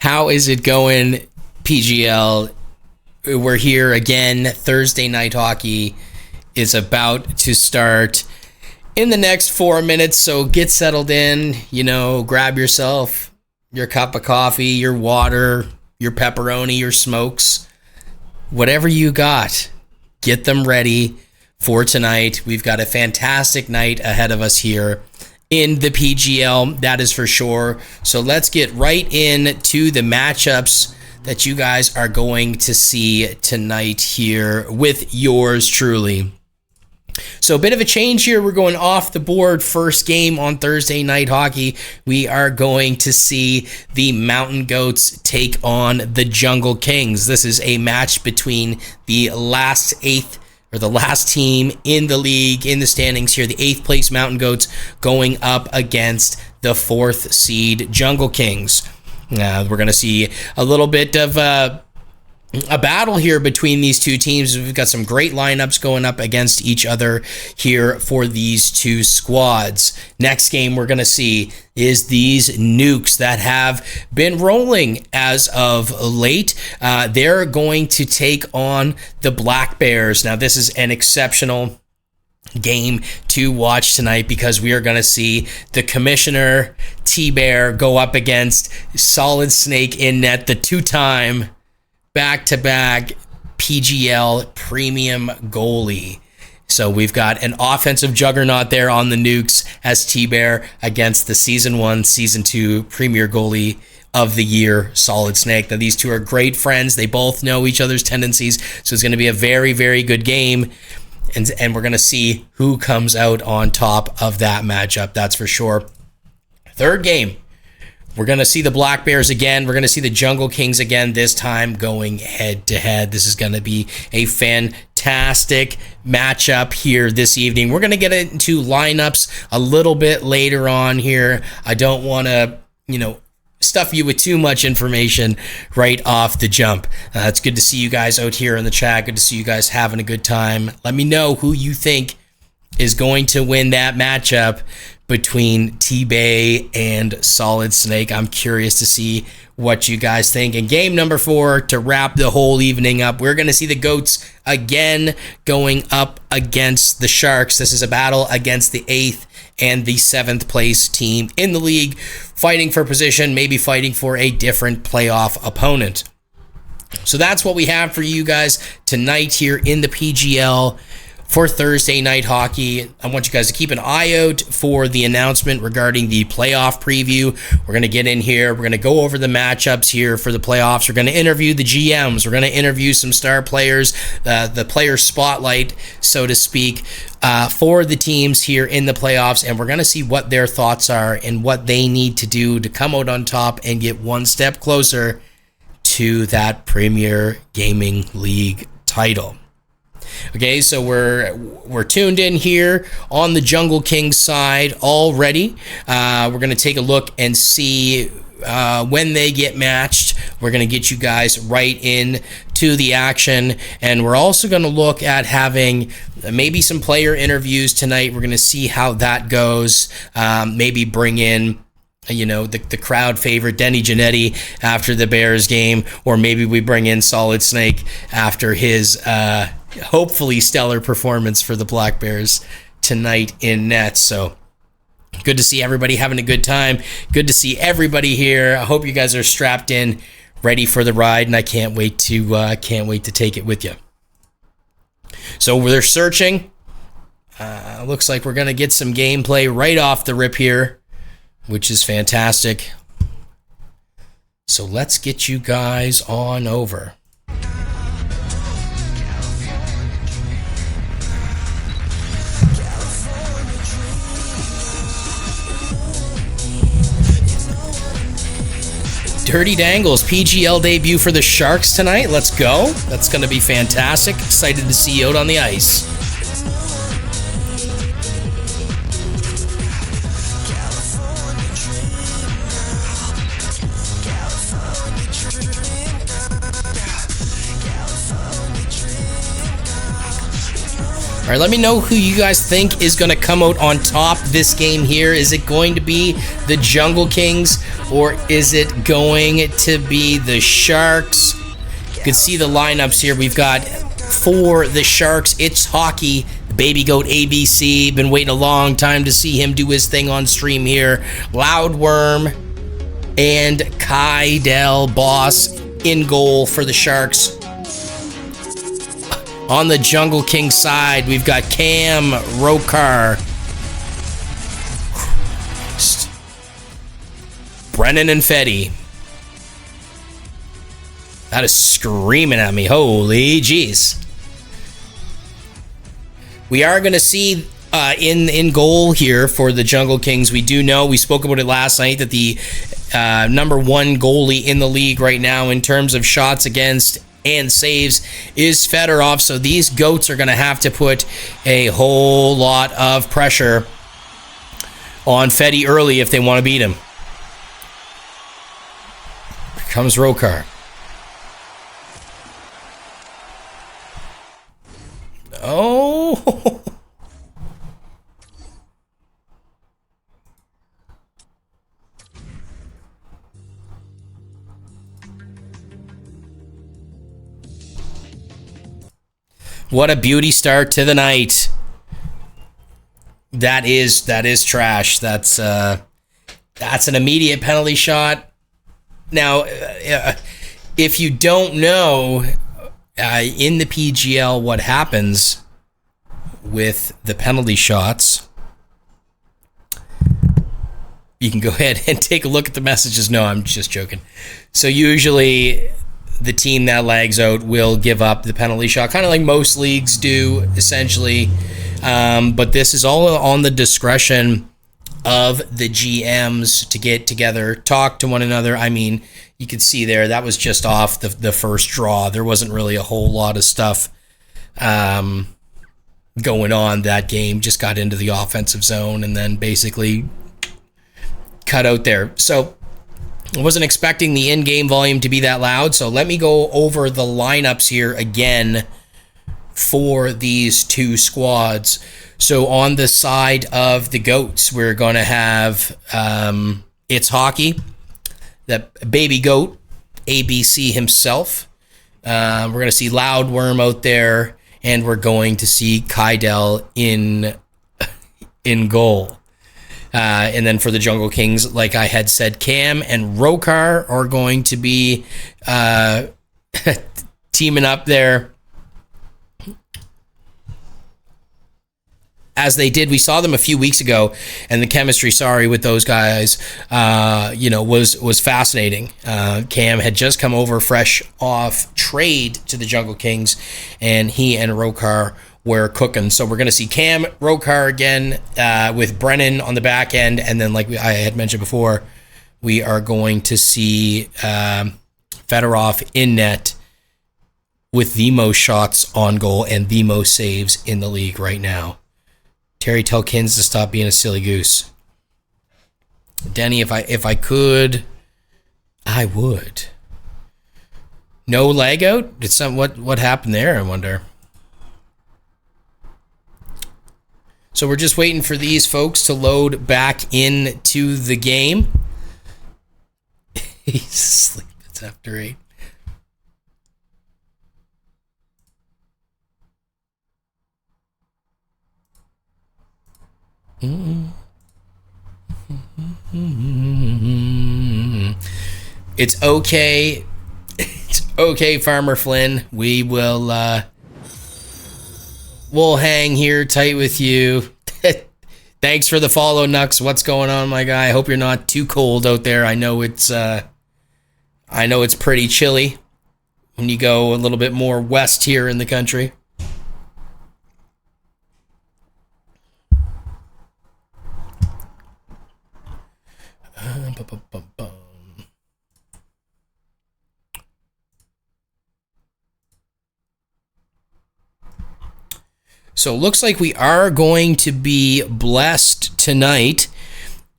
How is it going, PGL? We're here again. Thursday night hockey is about to start in the next 4 minutes, so get settled in. Grab yourself your cup of coffee, your water, your pepperoni, your smokes, whatever you got. Get them ready for tonight. We've got a fantastic night ahead of us here in the PGL, that is for sure. So let's get right into the matchups that you guys are going to see tonight here with yours truly. So a bit of a change here. We're going off the board. First game on Thursday night hockey. We are going to see the Mountain Goats take on the Jungle Kings. This is a match between the last team in the league, in the standings here, the 8th place Mountain Goats going up against the 4th seed Jungle Kings. We're going to see a little bit of a battle here between these two teams. We've got some great lineups going up against each other here for these two squads. Next game we're going to see is these Nukes that have been rolling as of late. They're going to take on the Black Bears. Now, this is an exceptional game to watch tonight because we are going to see the Commissioner T-Bear go up against Solid Snake in net, the two-time back-to-back PGL premium goalie. So we've got an offensive juggernaut there on the Nukes as T-Bear against the Season 1, Season 2 premier goalie of the year, Solid Snake. Now, these two are great friends. They both know each other's tendencies, so it's going to be a very, very good game. And we're going to see who comes out on top of that matchup, that's for sure. Third game, we're going to see the Black Bears again. We're going to see the Jungle Kings again, this time going head-to-head. This is going to be a fantastic matchup here this evening. We're going to get into lineups a little bit later on here. I don't want to, stuff you with too much information right off the jump. It's good to see you guys out here in the chat. Good to see you guys having a good time. Let me know who you think is going to win that matchup between T-Bay and Solid Snake. I'm curious to see what you guys think. And game number 4, to wrap the whole evening up, we're going to see the Goats again going up against the Sharks. This is a battle against the 8th and the 7th place team in the league, fighting for position, maybe fighting for a different playoff opponent. So that's what we have for you guys tonight here in the PGL for Thursday night hockey. I want you guys to keep an eye out for the announcement regarding the playoff preview. We're going to get in here. We're going to go over the matchups here for the playoffs. We're going to interview the GMs. We're going to interview some star players, the player spotlight, so to speak, for the teams here in the playoffs. And we're going to see what their thoughts are and what they need to do to come out on top and get one step closer to that Premier Gaming League title. Okay, so we're tuned in here on the Jungle Kings side already. We're going to take a look and see when they get matched. We're going to get you guys right in to the action, and we're also going to look at having maybe some player interviews tonight. We're going to see how that goes. Maybe bring in the crowd favorite Denny Giannetti after the Bears game, or maybe we bring in Solid Snake after his hopefully stellar performance for the Black Bears tonight in net. So good to see everybody having a good time. Good to see everybody here. I hope you guys are strapped in, ready for the ride, and I can't wait to take it with you. So they're searching. Looks like we're gonna get some gameplay right off the rip here, which is fantastic. So let's get you guys on over. Dirty Dangles, PGL debut for the Sharks tonight. Let's go. That's going to be fantastic. Excited to see you out on the ice. All right, let me know who you guys think is going to come out on top this game here. Is it going to be the Jungle Kings, or is it going to be the Sharks? You can see the lineups here. We've got for the Sharks, it's Hockey, Baby Goat ABC. Been waiting a long time to see him do his thing on stream here. Loudworm and Kydell Boss in goal for the Sharks. On the Jungle King side, we've got Cam Rokar, Brennan and Fetty. That is screaming at me. Holy jeez. We are going to see in goal here for the Jungle Kings. We do know, we spoke about it last night, that the number one goalie in the league right now in terms of shots against and saves is Fedorov. So these goats are going to have to put a whole lot of pressure on Fetty early if they want to beat him. Here comes Rokar. Oh. What a beauty start to the night. That is trash. That's an immediate penalty shot. Now, if you don't know, in the PGL, what happens with the penalty shots, you can go ahead and take a look at the messages. No, I'm just joking. So usually the team that lags out will give up the penalty shot, kind of like most leagues do, essentially. But this is all on the discretion of the GMs to get together, talk to one another. I mean, you can see there, that was just off the first draw. There wasn't really a whole lot of stuff going on that game. Just got into the offensive zone and then basically cut out there. So I wasn't expecting the in-game volume to be that loud. So let me go over the lineups here again for these two squads. So on the side of the Goats, we're going to have It's Hockey, the Baby Goat, ABC himself. We're going to see Loudworm out there, and we're going to see Kydell in goal. And then for the Jungle Kings, like I had said, Cam and Rokar are going to be teaming up there. As they did, we saw them a few weeks ago, and the chemistry, with those guys, was fascinating. Cam had just come over fresh off trade to the Jungle Kings, and he and Rokar were cooking. So we're going to see Cam, Rokar again, with Brennan on the back end, and then like I had mentioned before, we are going to see Fedorov in net with the most shots on goal and the most saves in the league right now. Terry, tell Kins to stop being a silly goose. Denny, if I could, I would. No lag out? Did what happened there, I wonder? So we're just waiting for these folks to load back into the game. He's asleep. It's after 8. It's okay. It's okay, Farmer Flynn. We will we'll hang here tight with you. Thanks for the follow, Nux. What's going on, my guy? I hope you're not too cold out there. I know it's pretty chilly when you go a little bit more west here in the country. So it looks like we are going to be blessed tonight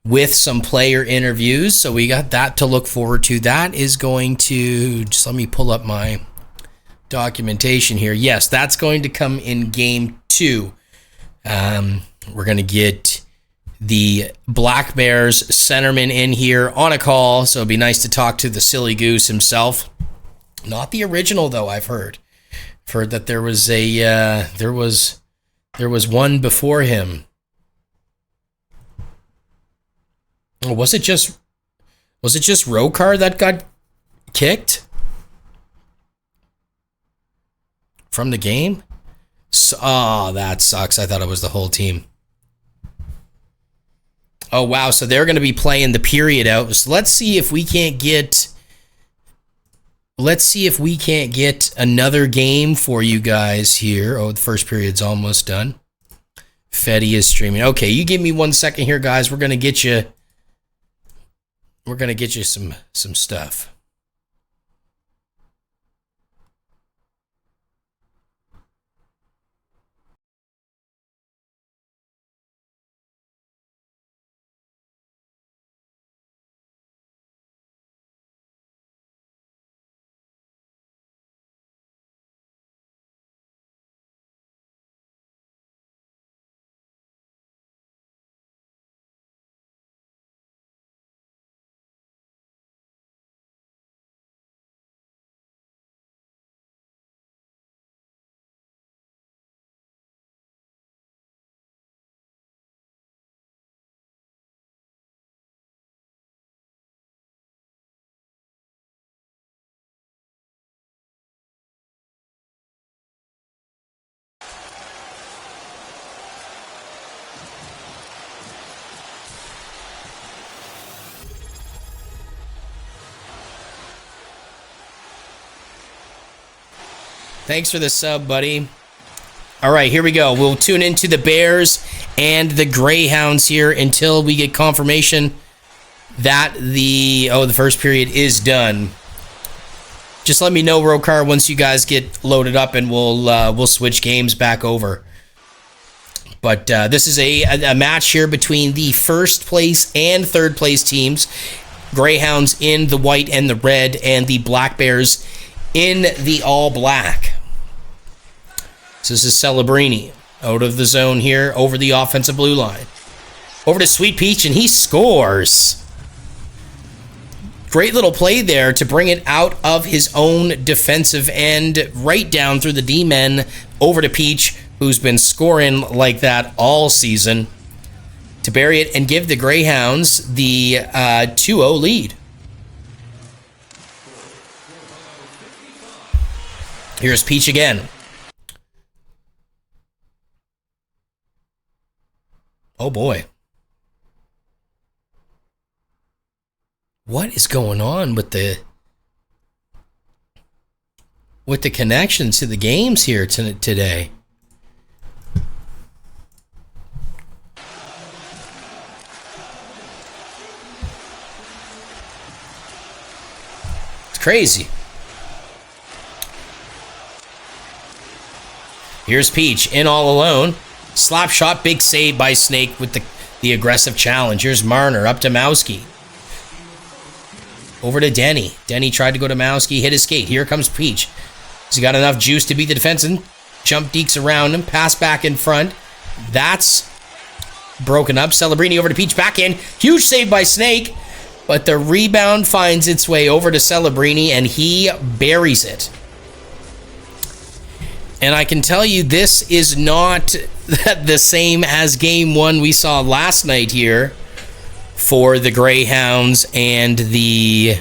with some player interviews. So we got that to look forward to. That is going to, just let me pull up my documentation here. Yes, that's going to come in game 2. We're going to get the Black Bears centerman in here on a call, so it'd be nice to talk to the silly goose himself. Not the original, though. I've heard that there was one before him. Was it just Rokar that got kicked from the game? Oh, that sucks. I thought it was the whole team. Oh, wow. So they're going to be playing the period out. So let's see if we can't get another game for you guys here. Oh, the first period's almost done. Fetty is streaming. Okay, you give me 1 second here, guys. We're going to get you some stuff. Thanks for the sub, buddy. All right, here we go. We'll tune into the Bears and the Greyhounds here until we get confirmation that the first period is done. Just let me know, Rokar, once you guys get loaded up, and we'll switch games back over. But this is a match here between the first place and third place teams. Greyhounds in the white and the red, and the Black Bears in the all black. So this is Celebrini out of the zone here, over the offensive blue line. Over to Sweet Peach, and he scores. Great little play there to bring it out of his own defensive end, right down through the D-men, over to Peach, who's been scoring like that all season, to bury it and give the Greyhounds the 2-0 lead. Here's Peach again. Oh boy. What is going on with the connections to the games here today? It's crazy. Here's Peach in all alone. Slap shot, big save by Snake with the aggressive challenge. Here's Marner up to Mowski. Over to Denny. Denny tried to go to Mowski, hit his skate. Here comes Peach. Has he got enough juice to beat the defense and jump deeks around him? Pass back in front. That's broken up. Celebrini over to Peach, back in. Huge save by Snake, but the rebound finds its way over to Celebrini, and he buries it. And I can tell you, this is not the same as game one we saw last night here for the Greyhounds and the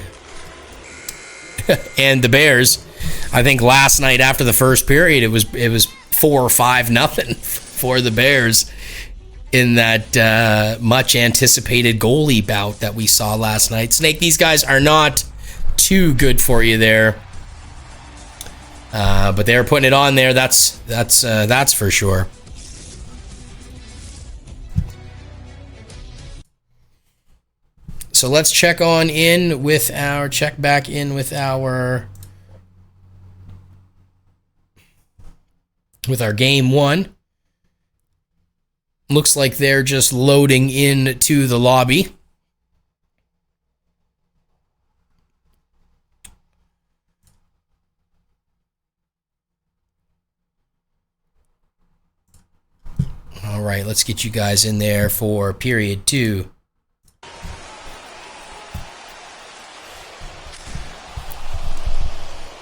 Bears. I think last night after the first period, it was 4 or 5-0 for the Bears in that much anticipated goalie bout that we saw last night. Snake, these guys are not too good for you there. But they're putting it on there. That's for sure. So let's check back in with our game one. Looks like they're just loading into the lobby. All right, let's get you guys in there for period 2.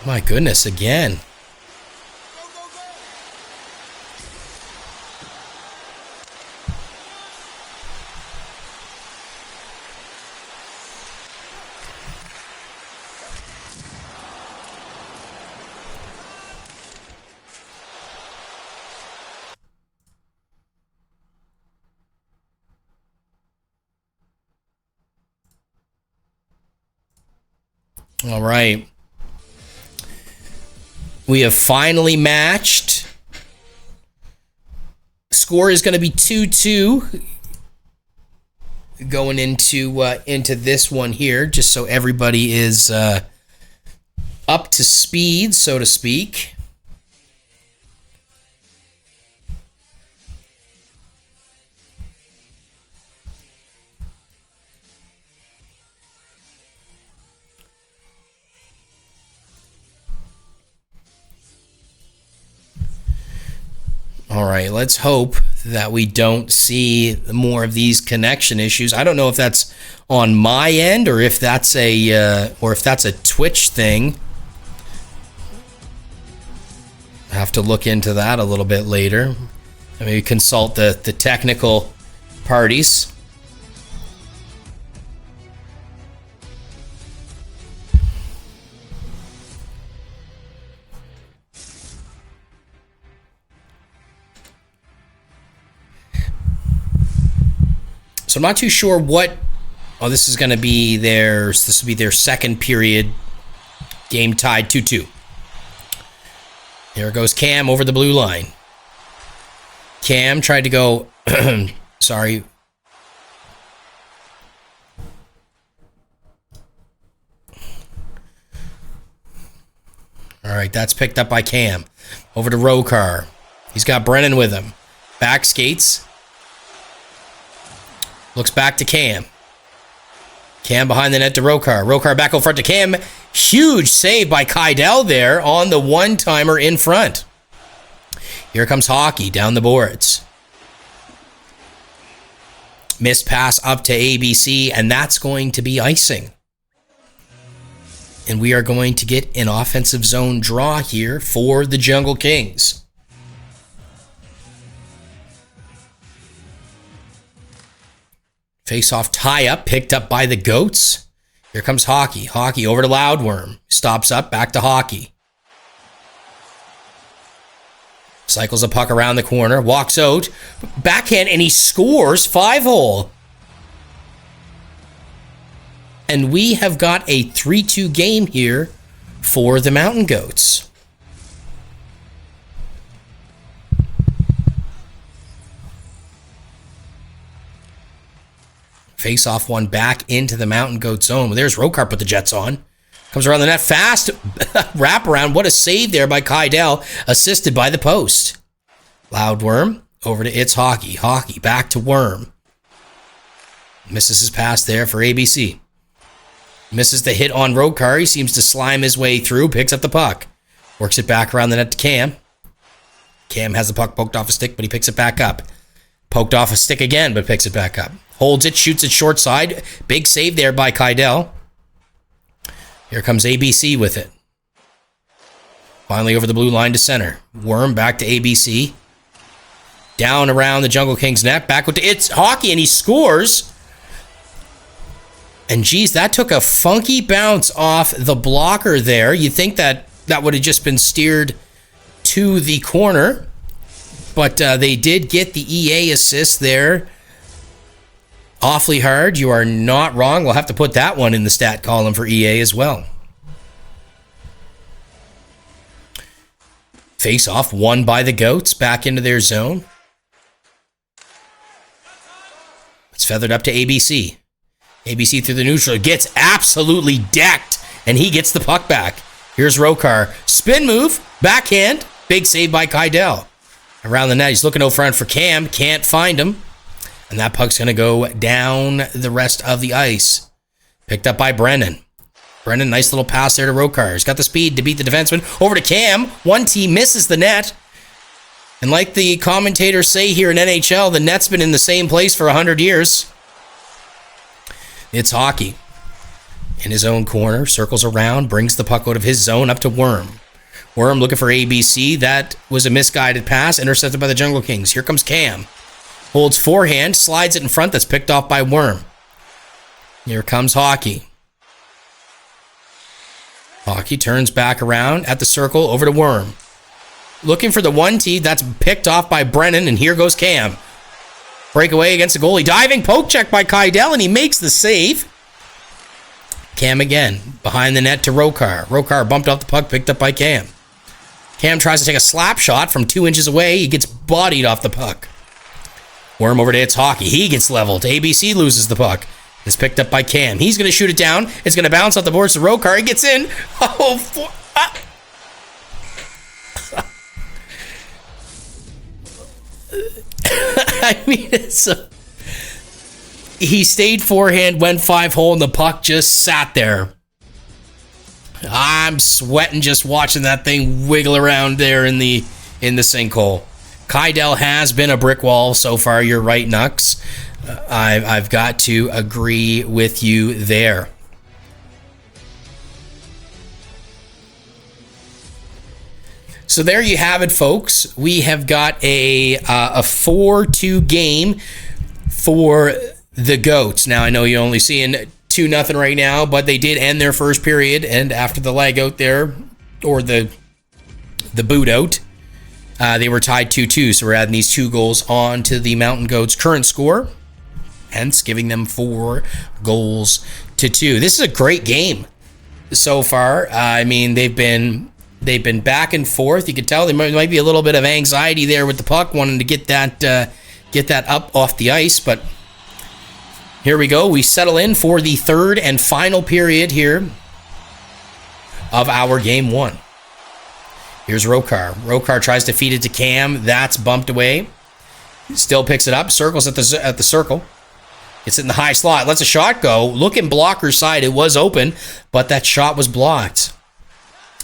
My goodness, again. All right. We have finally matched. Score is going to be 2-2 going into this one here, just so everybody is up to speed, so to speak. All right, let's hope that we don't see more of these connection issues. I don't know if that's on my end or if that's a Twitch thing. I have to look into that a little bit later. Maybe consult the technical parties. So I'm not too sure what. Oh, this is going to be theirs. This will be their second period. Game tied 2-2. There goes Cam over the blue line. Cam tried to go. Sorry. All right, that's picked up by Cam. Over to Rokar. He's got Brennan with him. Back skates. Looks back to Cam. Cam behind the net to Rokar. Rokar back over front to Cam. Huge save by Kydell there on the one-timer in front. Here comes Hockey down the boards. Missed pass up to ABC, and that's going to be icing. And we are going to get an offensive zone draw here for the Jungle Kings. Face-off tie-up, picked up by the Goats. Here comes Hockey. Hockey over to Loudworm. Stops up, back to Hockey. Cycles a puck around the corner, walks out, backhand, and he scores 5-hole. And we have got a 3-2 game here for the Mountain Goats. Face-off one back into the Mountain Goat zone. Well, there's Rokar put the Jets on. Comes around the net fast. Wraparound. What a save there by Kydell. Assisted by the post. Loudworm over to It's Hockey. Hockey back to Worm. Misses his pass there for ABC. Misses the hit on Rokar. He seems to slime his way through. Picks up the puck. Works it back around the net to Cam. Cam has the puck poked off a stick, but he picks it back up. Poked off a stick again, but picks it back up. Holds it, shoots it short side. Big save there by Kydell. Here comes ABC with it. Finally over the blue line to center. Worm back to ABC. Down around the Jungle Kings net. Back with It's Hockey, and he scores. And geez, that took a funky bounce off the blocker there. You'd think that would have just been steered to the corner. But they did get the EA assist there. Awfully hard. You are not wrong. We'll have to put that one in the stat column for EA as well. Face off won by the Goats back into their zone. It's feathered up to ABC. ABC through the neutral. Gets absolutely decked, and he gets the puck back. Here's Rokar. Spin move. Backhand. Big save by Kydell. Around the net. He's looking over front for Cam. Can't find him. And that puck's going to go down the rest of the ice. Picked up by Brennan. Brennan, nice little pass there to Rokar. He's got the speed to beat the defenseman. Over to Cam. One team misses the net. And like the commentators say here in NHL, the net's been in the same place for 100 years. It's Hockey. In his own corner, circles around, brings the puck out of his zone up to Worm. Worm looking for ABC. That was a misguided pass, intercepted by the Jungle Kings. Here comes Cam. Holds forehand, slides it in front, that's picked off by Worm. Here comes Hockey. Hockey turns back around at the circle, over to Worm. Looking for the 1T, that's picked off by Brennan, and here goes Cam. Breakaway against the goalie. Diving poke check by Kydell, and he makes the save. Cam again, behind the net to Rokar. Rokar bumped off the puck, picked up by Cam. Cam tries to take a slap shot from 2 inches away. He gets bodied off the puck. Worm over to It's Hockey. He gets leveled. ABC loses the puck. It's picked up by Cam. He's going to shoot it down. It's going to bounce off the boards to Rokar. He gets in. I mean, he stayed forehand, went 5-hole, and the puck just sat there. I'm sweating just watching that thing wiggle around there in the sinkhole. Kydell has been a brick wall so far. You're right, Nux. I've got to agree with you there. So there you have it, folks. We have got a 4-2 game for the Goats. Now, I know you're only seeing 2-0 right now, but they did end their first period, and after the leg out there, or the boot out, they were tied 2-2. So we're adding these 2 goals on to the Mountain Goats' current score, hence giving them 4 goals to 2. This is a great game so far. I mean, they've been back and forth. You can tell there might be a little bit of anxiety there with the puck, wanting to get that up off the ice. But here we go. We settle in for the third and final period here of our game 1. Here's Rokar. Rokar tries to feed it to Cam. That's bumped away. Still picks it up. Circles at the circle. It's in the high slot. Lets a shot go. Looking blocker side. It was open, but that shot was blocked.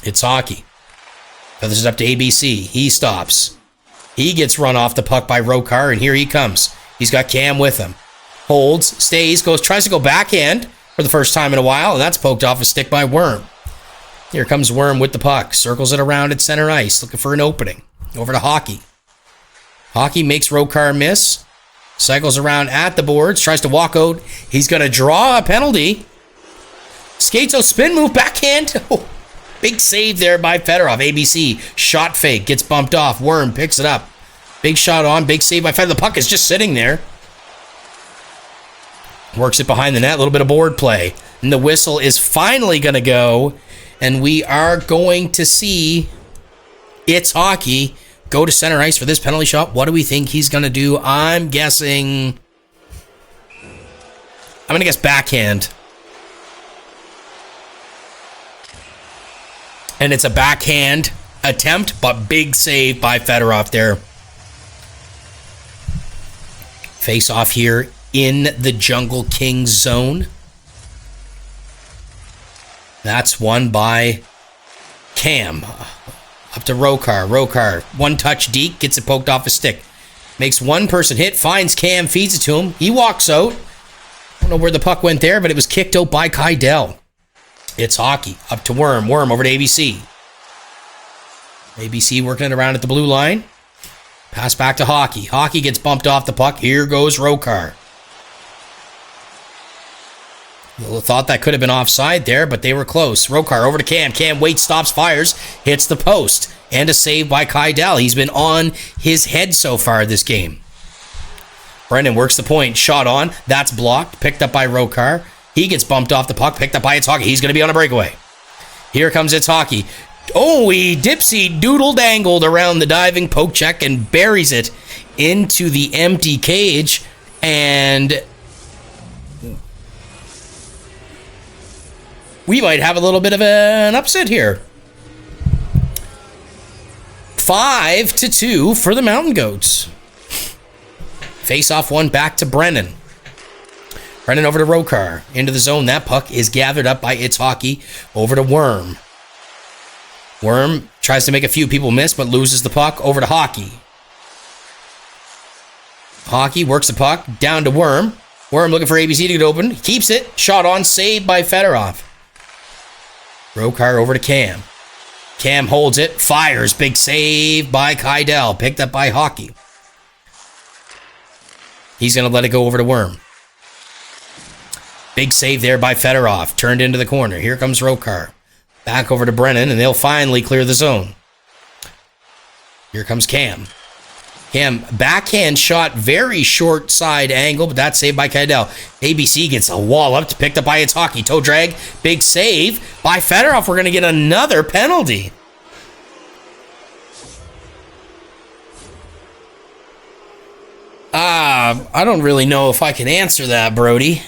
It's Hockey. Feathers it up to ABC. He stops. He gets run off the puck by Rokar, and here he comes. He's got Cam with him. Holds, stays, tries to go backhand for the first time in a while, and that's poked off a stick by Worm. Here comes Worm with the puck. Circles it around at center ice, looking for an opening. Over to Hockey. Hockey makes Rokar miss. Cycles around at the boards, tries to walk out. He's going to draw a penalty. Skates out, spin move, backhand. Oh. Big save there by Fedorov. ABC, shot fake, gets bumped off. Worm picks it up. Big shot on, big save by Fedorov. The puck is just sitting there. Works it behind the net, a little bit of board play. And the whistle is finally going to go. And we are going to see It's Hockey go to center ice for this penalty shot. What do we think he's going to do? I'm going to guess backhand. And it's a backhand attempt, but big save by Fedorov there. Face off here in the Jungle Kings zone. That's won by Cam. Up to Rokar. Rokar, one touch deep, gets it poked off his stick. Makes one person hit, finds Cam, feeds it to him. He walks out. I don't know where the puck went there, but it was kicked out by Kydell. It's Hockey. Up to Worm. Worm over to ABC. ABC working it around at the blue line. Pass back to Hockey. Hockey gets bumped off the puck. Here goes Rokar. Thought that could have been offside there, but they were close. Rokar over to Cam. Cam waits, stops, fires, hits the post. And a save by Kydell. He's been on his head so far this game. Brendan works the point. Shot on. That's blocked. Picked up by Rokar. He gets bumped off the puck, picked up by It's Hockey. He's going to be on a breakaway. Here comes It's Hockey. Oh, he dipsy doodle dangled around the diving poke check and buries it into the empty cage. And we might have a little bit of an upset here. 5-2 for the Mountain Goats. Face off one back to Brennan. Brennan over to Rokar. Into the zone. That puck is gathered up by It's Hockey. Over to Worm. Worm tries to make a few people miss, but loses the puck. Over to Hockey. Hockey works the puck down to Worm. Worm looking for ABC to get open. He keeps it. Shot on. Saved by Fedorov. Rokar over to Cam. Cam holds it. Fires. Big save by Kydell. Picked up by Hockey. He's going to let it go over to Worm. Big save there by Fedorov. Turned into the corner. Here comes Rokar. Back over to Brennan, and they'll finally clear the zone. Here comes Cam. Cam, backhand shot, very short side angle, but that's saved by Kydell. ABC gets a wall up, picked up by its Hockey. Toe drag, big save by Fedorov. We're going to get another penalty. I don't really know if I can answer that, Brody.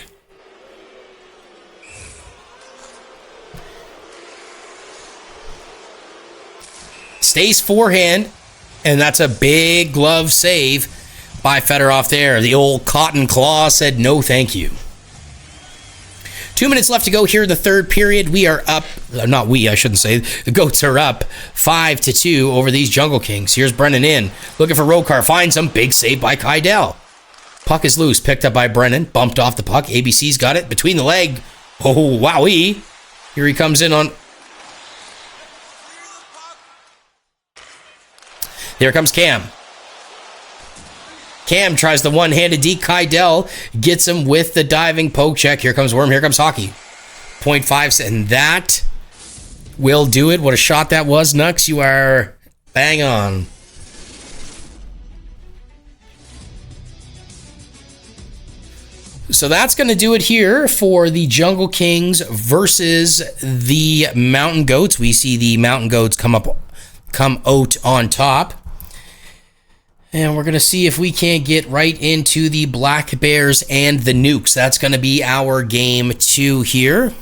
Stays forehand, and that's a big glove save by Fedorov there. The old cotton claw said no thank you. 2 minutes left to go here in the third period. We are up, not we, I shouldn't say. The Goats are up 5-2 over these Jungle Kings. Here's Brennan in, looking for Rokar. Finds him, big save by Kydell. Puck is loose, picked up by Brennan. Bumped off the puck. ABC's got it between the leg. Oh, wowee. Here he comes in on... There comes Cam. Cam tries the one-handed D. Kydell gets him with the diving poke check. Here comes Worm. Here comes Hockey. 0.5, and that will do it. What a shot that was, Nux. You are bang on. So that's going to do it here for the Jungle Kings versus the Mountain Goats. We see the Mountain Goats come out on top. And we're going to see if we can't get right into the Black Bears and the Nukes. That's going to be our game 2 here.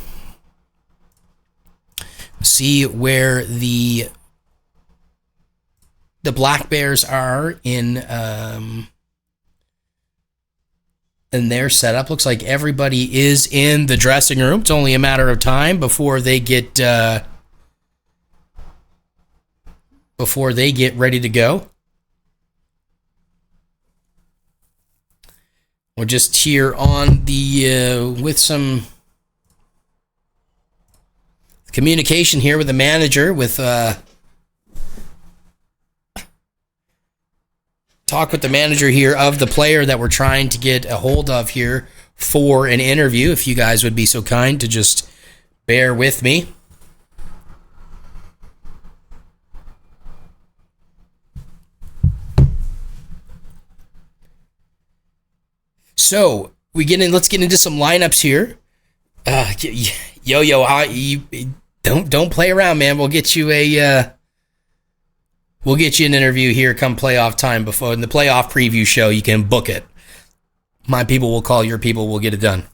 See where the Black Bears are in their setup. Looks like everybody is in the dressing room. It's only a matter of time before they get ready to go. We're just here on the with some communication here with the manager, with talk with the manager here of the player that we're trying to get a hold of here for an interview. If you guys would be so kind to just bear with me. So let's get into some lineups here. Don't play around, man. We'll get you an interview here come playoff time. Before in the playoff preview show, you can book it. My people will call your people. We'll get it done.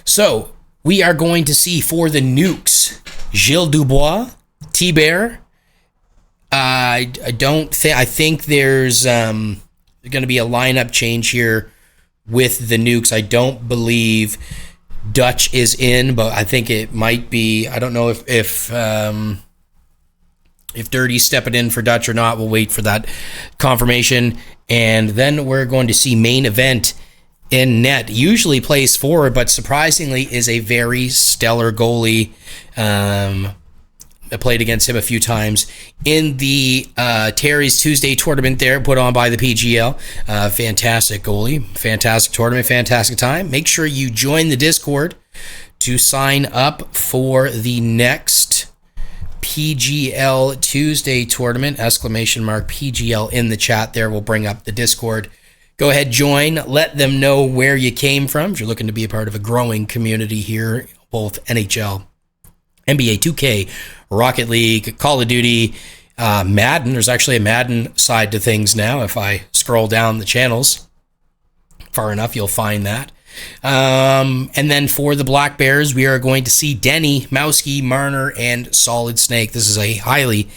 So we are going to see for the Nukes, Gilles Dubois, T-Bear. I think there's going to be a lineup change here with the Nukes. I don't believe Dutch is in, but I think it might be. I don't know if Dirty's stepping in for Dutch or not. We'll wait for that confirmation. And then we're going to see main event in net. Usually plays forward, but surprisingly is a very stellar goalie. I played against him a few times in the Terry's Tuesday tournament there, put on by the PGL. Fantastic goalie, fantastic tournament, fantastic time. Make sure you join the Discord to sign up for the next PGL Tuesday tournament. ! PGL in the chat there will bring up the Discord. Go ahead, join. Let them know where you came from. If you're looking to be a part of a growing community here, both NHL, NBA 2K, Rocket League, Call of Duty, Madden. There's actually a Madden side to things now. If I scroll down the channels far enough, you'll find that. And then for the Black Bears, we are going to see Denny, Mowski, Marner, and Solid Snake. This is a highly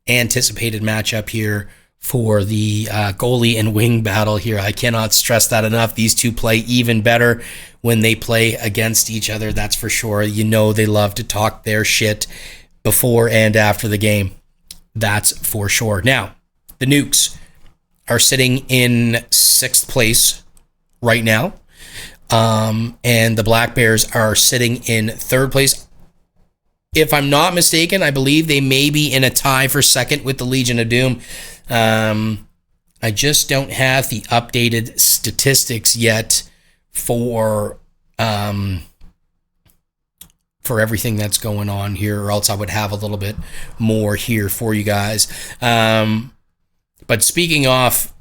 anticipated matchup here for the goalie and wing battle here. I cannot stress that enough. These two play even better when they play against each other, that's for sure. You know they love to talk their shit before and after the game. That's for sure. Now, the Nukes are sitting in 6th place right now. And the Black Bears are sitting in 3rd place. If I'm not mistaken, I believe they may be in a tie for 2nd with the Legion of Doom. I just don't have the updated statistics yet for everything that's going on here, or else I would have a little bit more here for you guys. But speaking of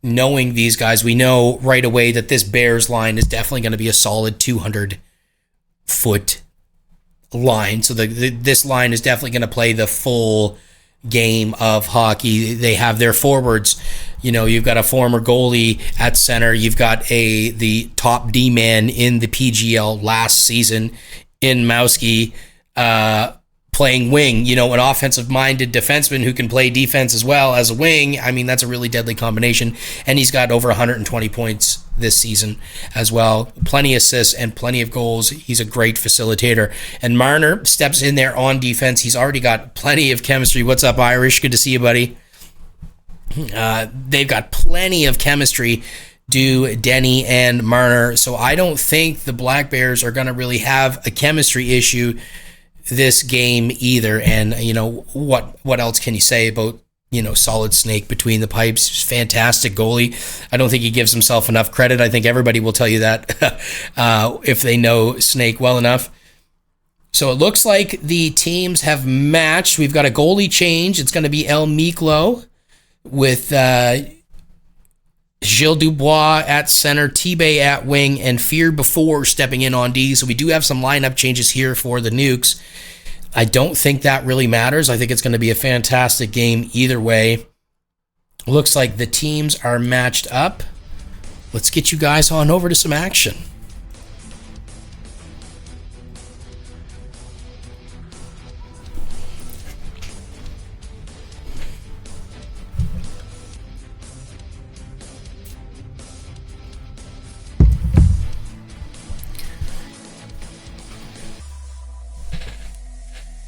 knowing these guys, we know right away that this Bears line is definitely going to be a solid 200-foot line. So this line is definitely going to play the full game of hockey. They have their forwards. You know, you've got a former goalie at center. You've got the top D-man in the PGL last season in Mowski, playing wing, you know, an offensive-minded defenseman who can play defense as well as a wing. I mean, that's a really deadly combination. And he's got over 120 points this season as well. Plenty of assists and plenty of goals. He's a great facilitator. And Marner steps in there on defense. He's already got plenty of chemistry. What's up, Irish? Good to see you, buddy. They've got plenty of chemistry, Denny and Marner. So I don't think the Black Bears are going to really have a chemistry issue this game either. And you know what else can you say about, you know, Solid Snake between the pipes? Fantastic goalie. I don't think he gives himself enough credit. I think everybody will tell you that if they know Snake well enough. So it looks like the teams have matched. We've got a goalie change. It's going to be El Miklo with Gilles Dubois at center, T-Bay at wing, and Fear before stepping in on D. So we do have some lineup changes here for the Nukes. I don't think that really matters. I think it's going to be a fantastic game either way. Looks like the teams are matched up. Let's get you guys on over to some action.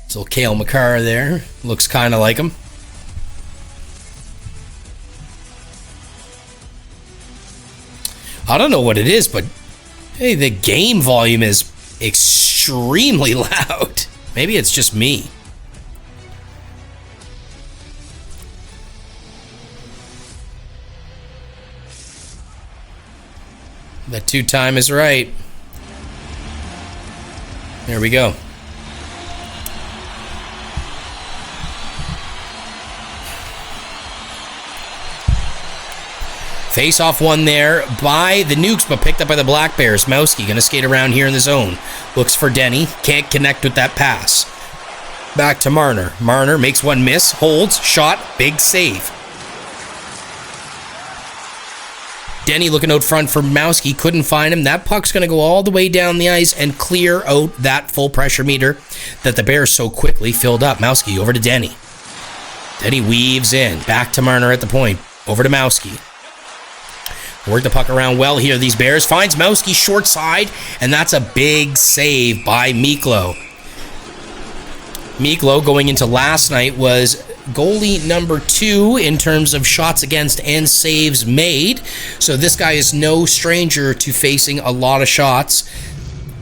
So Cale Makar there. Looks kind of like him. I don't know what it is, but hey, the game volume is extremely loud. Maybe it's just me. The 2 time is right. There we go. Face-off one there by the Nukes, but picked up by the Black Bears. Mowski going to skate around here in the zone. Looks for Denny. Can't connect with that pass. Back to Marner. Marner makes one miss. Holds. Shot. Big save. Denny looking out front for Mowski. Couldn't find him. That puck's going to go all the way down the ice and clear out that full pressure meter that the Bears so quickly filled up. Mowski over to Denny. Denny weaves in. Back to Marner at the point. Over to Mowski. Work the puck around well here. These Bears finds Mowski short side, and that's a big save by Miklo. Miklo going into last night was goalie number 2 in terms of shots against and saves made. So this guy is no stranger to facing a lot of shots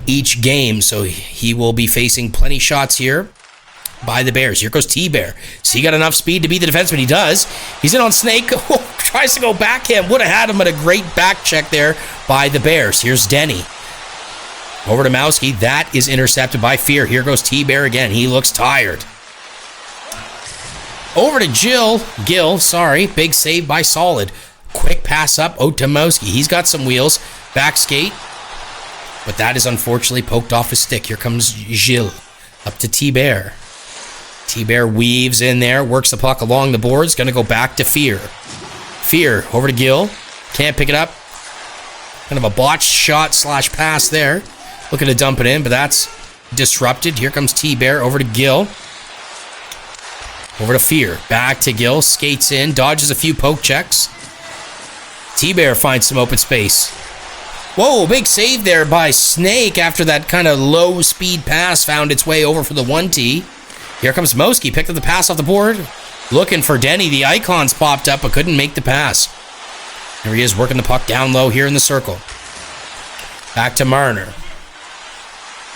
each game. So he will be facing plenty shots here by the Bears. Here goes T-Bear. So he got enough speed to beat the defenseman. He does. He's in on Snake. Tries to go backhand. Would have had him, but a great back check there by the Bears. Here's Denny. Over to Mowski. That is intercepted by Fear. Here goes T-Bear again. He looks tired. Over to Gil. Big save by Solid. Quick pass up out to Mowski. He's got some wheels. Back skate. But that is unfortunately poked off his stick. Here comes Gilles. Up to T-Bear. T-Bear weaves in there, works the puck along the boards, going to go back to Fear. Fear over to Gil. Can't pick it up. Kind of a botched shot / pass there. Looking to dump it in, but that's disrupted. Here comes T-Bear over to Gil. Over to Fear. Back to Gill. Skates in. Dodges a few poke checks. T-Bear finds some open space. Whoa, big save there by Snake after that kind of low-speed pass found its way over for the 1T. Here comes Moski. Picked up the pass off the board. Looking for Denny. The icons popped up but couldn't make the pass. There he is working the puck down low here in the circle. Back to Marner.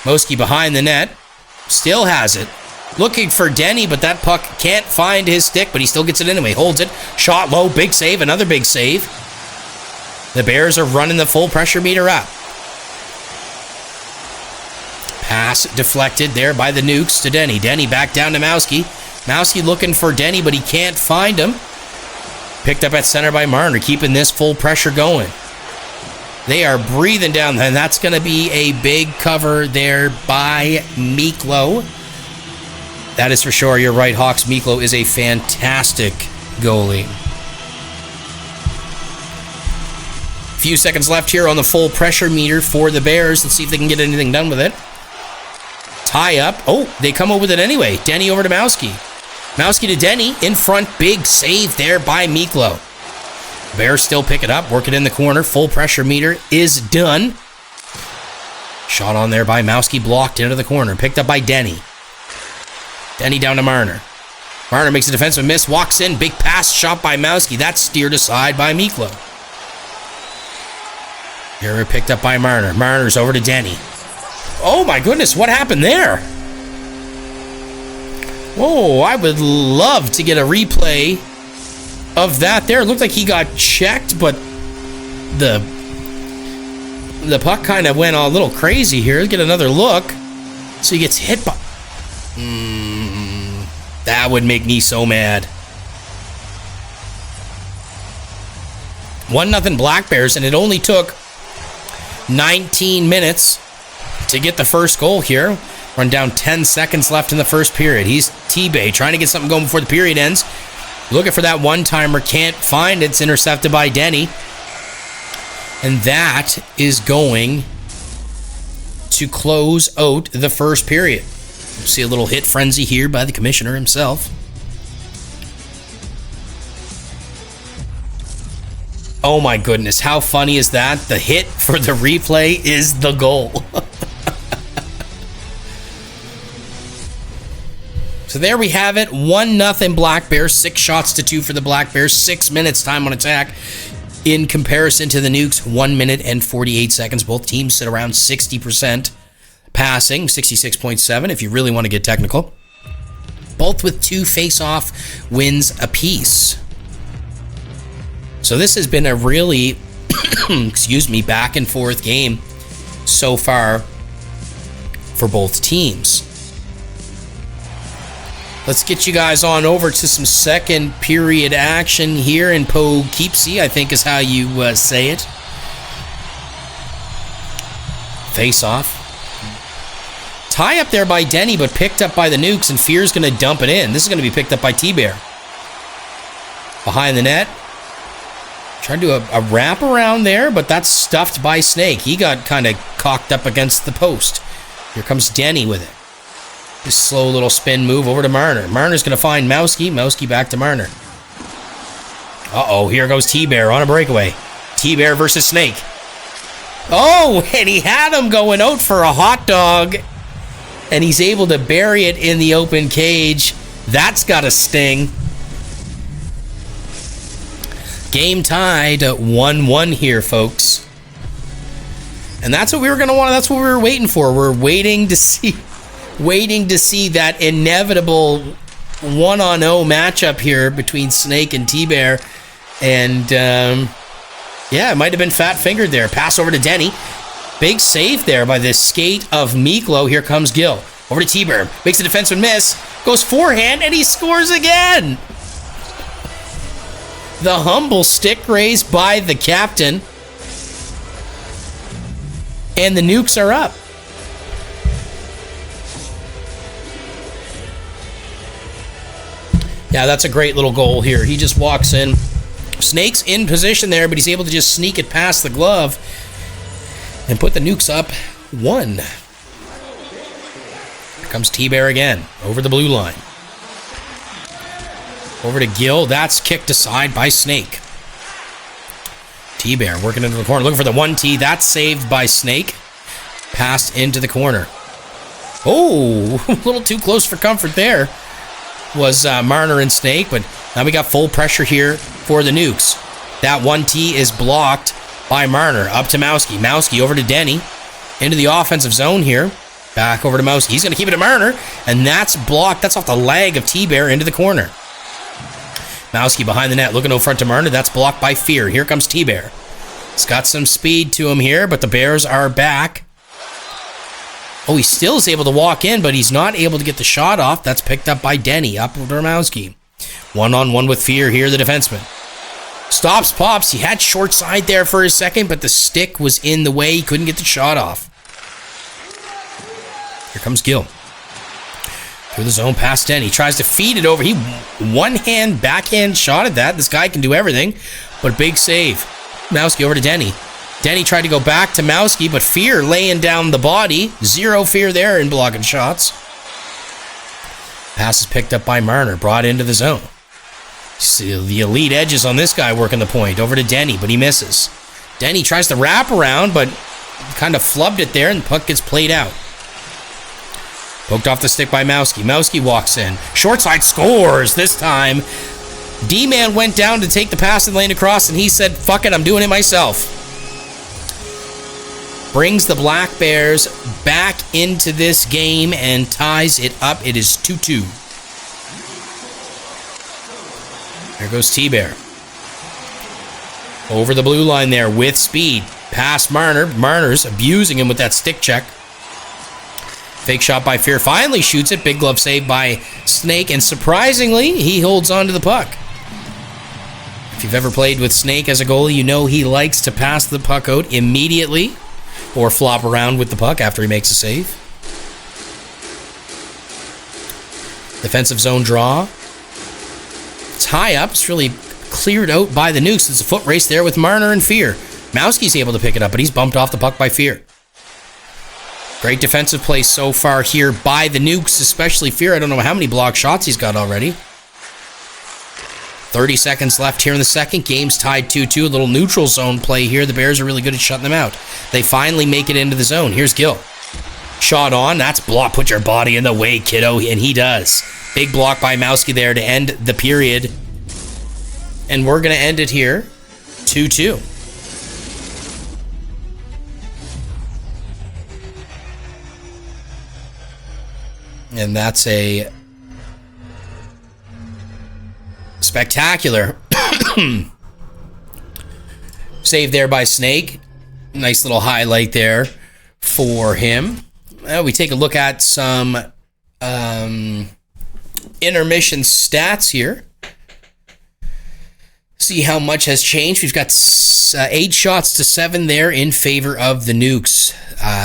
Moski behind the net. Still has it. Looking for Denny, but that puck can't find his stick, but he still gets it anyway. Holds it. Shot low. Big save. Another big save. The Bears are running the full pressure meter up. Pass deflected there by the Nukes to Denny. Denny back down to Mowski. Mowski looking for Denny, but he can't find him. Picked up at center by Marner, keeping this full pressure going. They are breathing down, and that's going to be a big cover there by Miklo. That is for sure. You're right, Hawks. Miklo is a fantastic goalie. Few seconds left here on the full pressure meter for the Bears. Let's see if they can get anything done with it. Tie up. Oh, they come over with it anyway. Denny over to Mowski. Mowski to Denny. In front. Big save there by Miklo. Bears still pick it up. Work it in the corner. Full pressure meter is done. Shot on there by Mowski. Blocked into the corner. Picked up by Denny. Denny down to Marner. Marner makes a defensive miss. Walks in. Big pass shot by Mowski. That's steered aside by Miklo. Here we're picked up by Marner. Marner's over to Denny. Oh my goodness, what happened there? Whoa, I would love to get a replay of that there. It looked like he got checked, but the puck kind of went a little crazy here. Let's get another look. So he gets hit by... that would make me so mad. 1-0 Black Bears, and it only took 19 minutes to get the first goal here. Run down 10 seconds left in the first period. He's T-Bay trying to get something going before the period ends. Looking for that one-timer. Can't find it. It's intercepted by Denny. And that is going to close out the first period. We'll see a little hit frenzy here by the commissioner himself. Oh my goodness, how funny is that? The hit for the replay is the goal. So there we have it, 1-0 Black Bears, 6 shots to 2 for the Black Bears, 6 minutes time on attack. In comparison to the Nukes, 1 minute and 48 seconds. Both teams sit around 60% passing, 66.7 if you really want to get technical. Both with 2 face-off wins apiece. So this has been a really, back and forth game so far for both teams. Let's get you guys on over to some second period action here in Poughkeepsie, I think is how you say it. Face off. Tie up there by Denny, but picked up by the Nukes, and Fear's going to dump it in. This is going to be picked up by T-Bear. Behind the net. Trying to do a wrap around there, but that's stuffed by Snake. He got kind of cocked up against the post. Here comes Denny with it. This slow little spin move over to Marner. Marner's going to find Mowski. Mowski back to Marner. Uh-oh, here goes T-Bear on a breakaway. T-Bear versus Snake. Oh, and he had him going out for a hot dog, and he's able to bury it in the open cage. That's got to sting. Game tied at 1-1 here, folks. And that's what we were going to want. That's what we were waiting for. We're waiting to see that inevitable 1-on-0 matchup here between Snake and T-Bear. And, yeah, it might have been fat-fingered there. Pass over to Denny. Big save there by the skate of Miklo. Here comes Gill. Over to T-Bear. Makes a defensive miss. Goes forehand, and he scores again. The humble stick raise by the captain. And the Nukes are up. Yeah, that's a great little goal here. He just walks in. Snake's in position there, but he's able to just sneak it past the glove and put the Nukes up 1. Here comes T-Bear again, over the blue line. Over to Gill. That's kicked aside by Snake. T-Bear working into the corner. Looking for the 1T. That's saved by Snake. Passed into the corner. Oh, a little too close for comfort there was Marner and Snake, but now we got full pressure here for the Nukes. That 1T is blocked by Marner. Up to Mowski. Mowski over to Denny. Into the offensive zone here. Back over to Mowski. He's going to keep it to Marner, and that's blocked. That's off the leg of T-Bear into the corner. Mowski behind the net, looking over front to Marner. That's blocked by Fear. Here comes T-Bear. He's got some speed to him here, but the Bears are back. Oh, he still is able to walk in, but he's not able to get the shot off. That's picked up by Denny, up over Mowski. One-on-one with Fear here, the defenseman. Stops, pops. He had short side there for a second, but the stick was in the way. He couldn't get the shot off. Here comes Gill. Through the zone, past Denny. Tries to feed it over. He one-hand, backhand shot at that. This guy can do everything, but big save. Mowski over to Denny. Denny tried to go back to Mowski, but Fear laying down the body. Zero fear there in blocking shots. Pass is picked up by Marner, brought into the zone. See the elite edges on this guy working the point. Over to Denny, but he misses. Denny tries to wrap around, but kind of flubbed it there, and the puck gets played out. Poked off the stick by Mowski. Mowski walks in. Short side scores this time. D-Man went down to take the pass and lane across, and he said, fuck it, I'm doing it myself. Brings the Black Bears back into this game and ties it up. It is 2-2. There goes T-Bear. Over the blue line there with speed. Past Marner. Marner's abusing him with that stick check. Fake shot by Fear. Finally shoots it. Big glove save by Snake. And surprisingly, he holds on to the puck. If you've ever played with Snake as a goalie, you know he likes to pass the puck out immediately or flop around with the puck after he makes a save. Defensive zone draw. Tie up. It's really cleared out by the Nukes. There's a foot race there with Marner and Fear. Mowski's able to pick it up, but he's bumped off the puck by Fear. Great defensive play so far here by the Nukes, especially Fear. I don't know how many block shots he's got already. 30 seconds left here in the second. Game's tied 2-2. A little neutral zone play here. The Bears are really good at shutting them out. They finally make it into the zone. Here's Gill. Shot on. That's block. Put your body in the way, kiddo. And he does. Big block by Mowski there to end the period. And we're going to end it here 2-2. And that's a spectacular save there by Snake. Nice little highlight there for him. We take a look at some intermission stats here. See how much has changed. We've got 8 shots to 7 there in favor of the Nukes.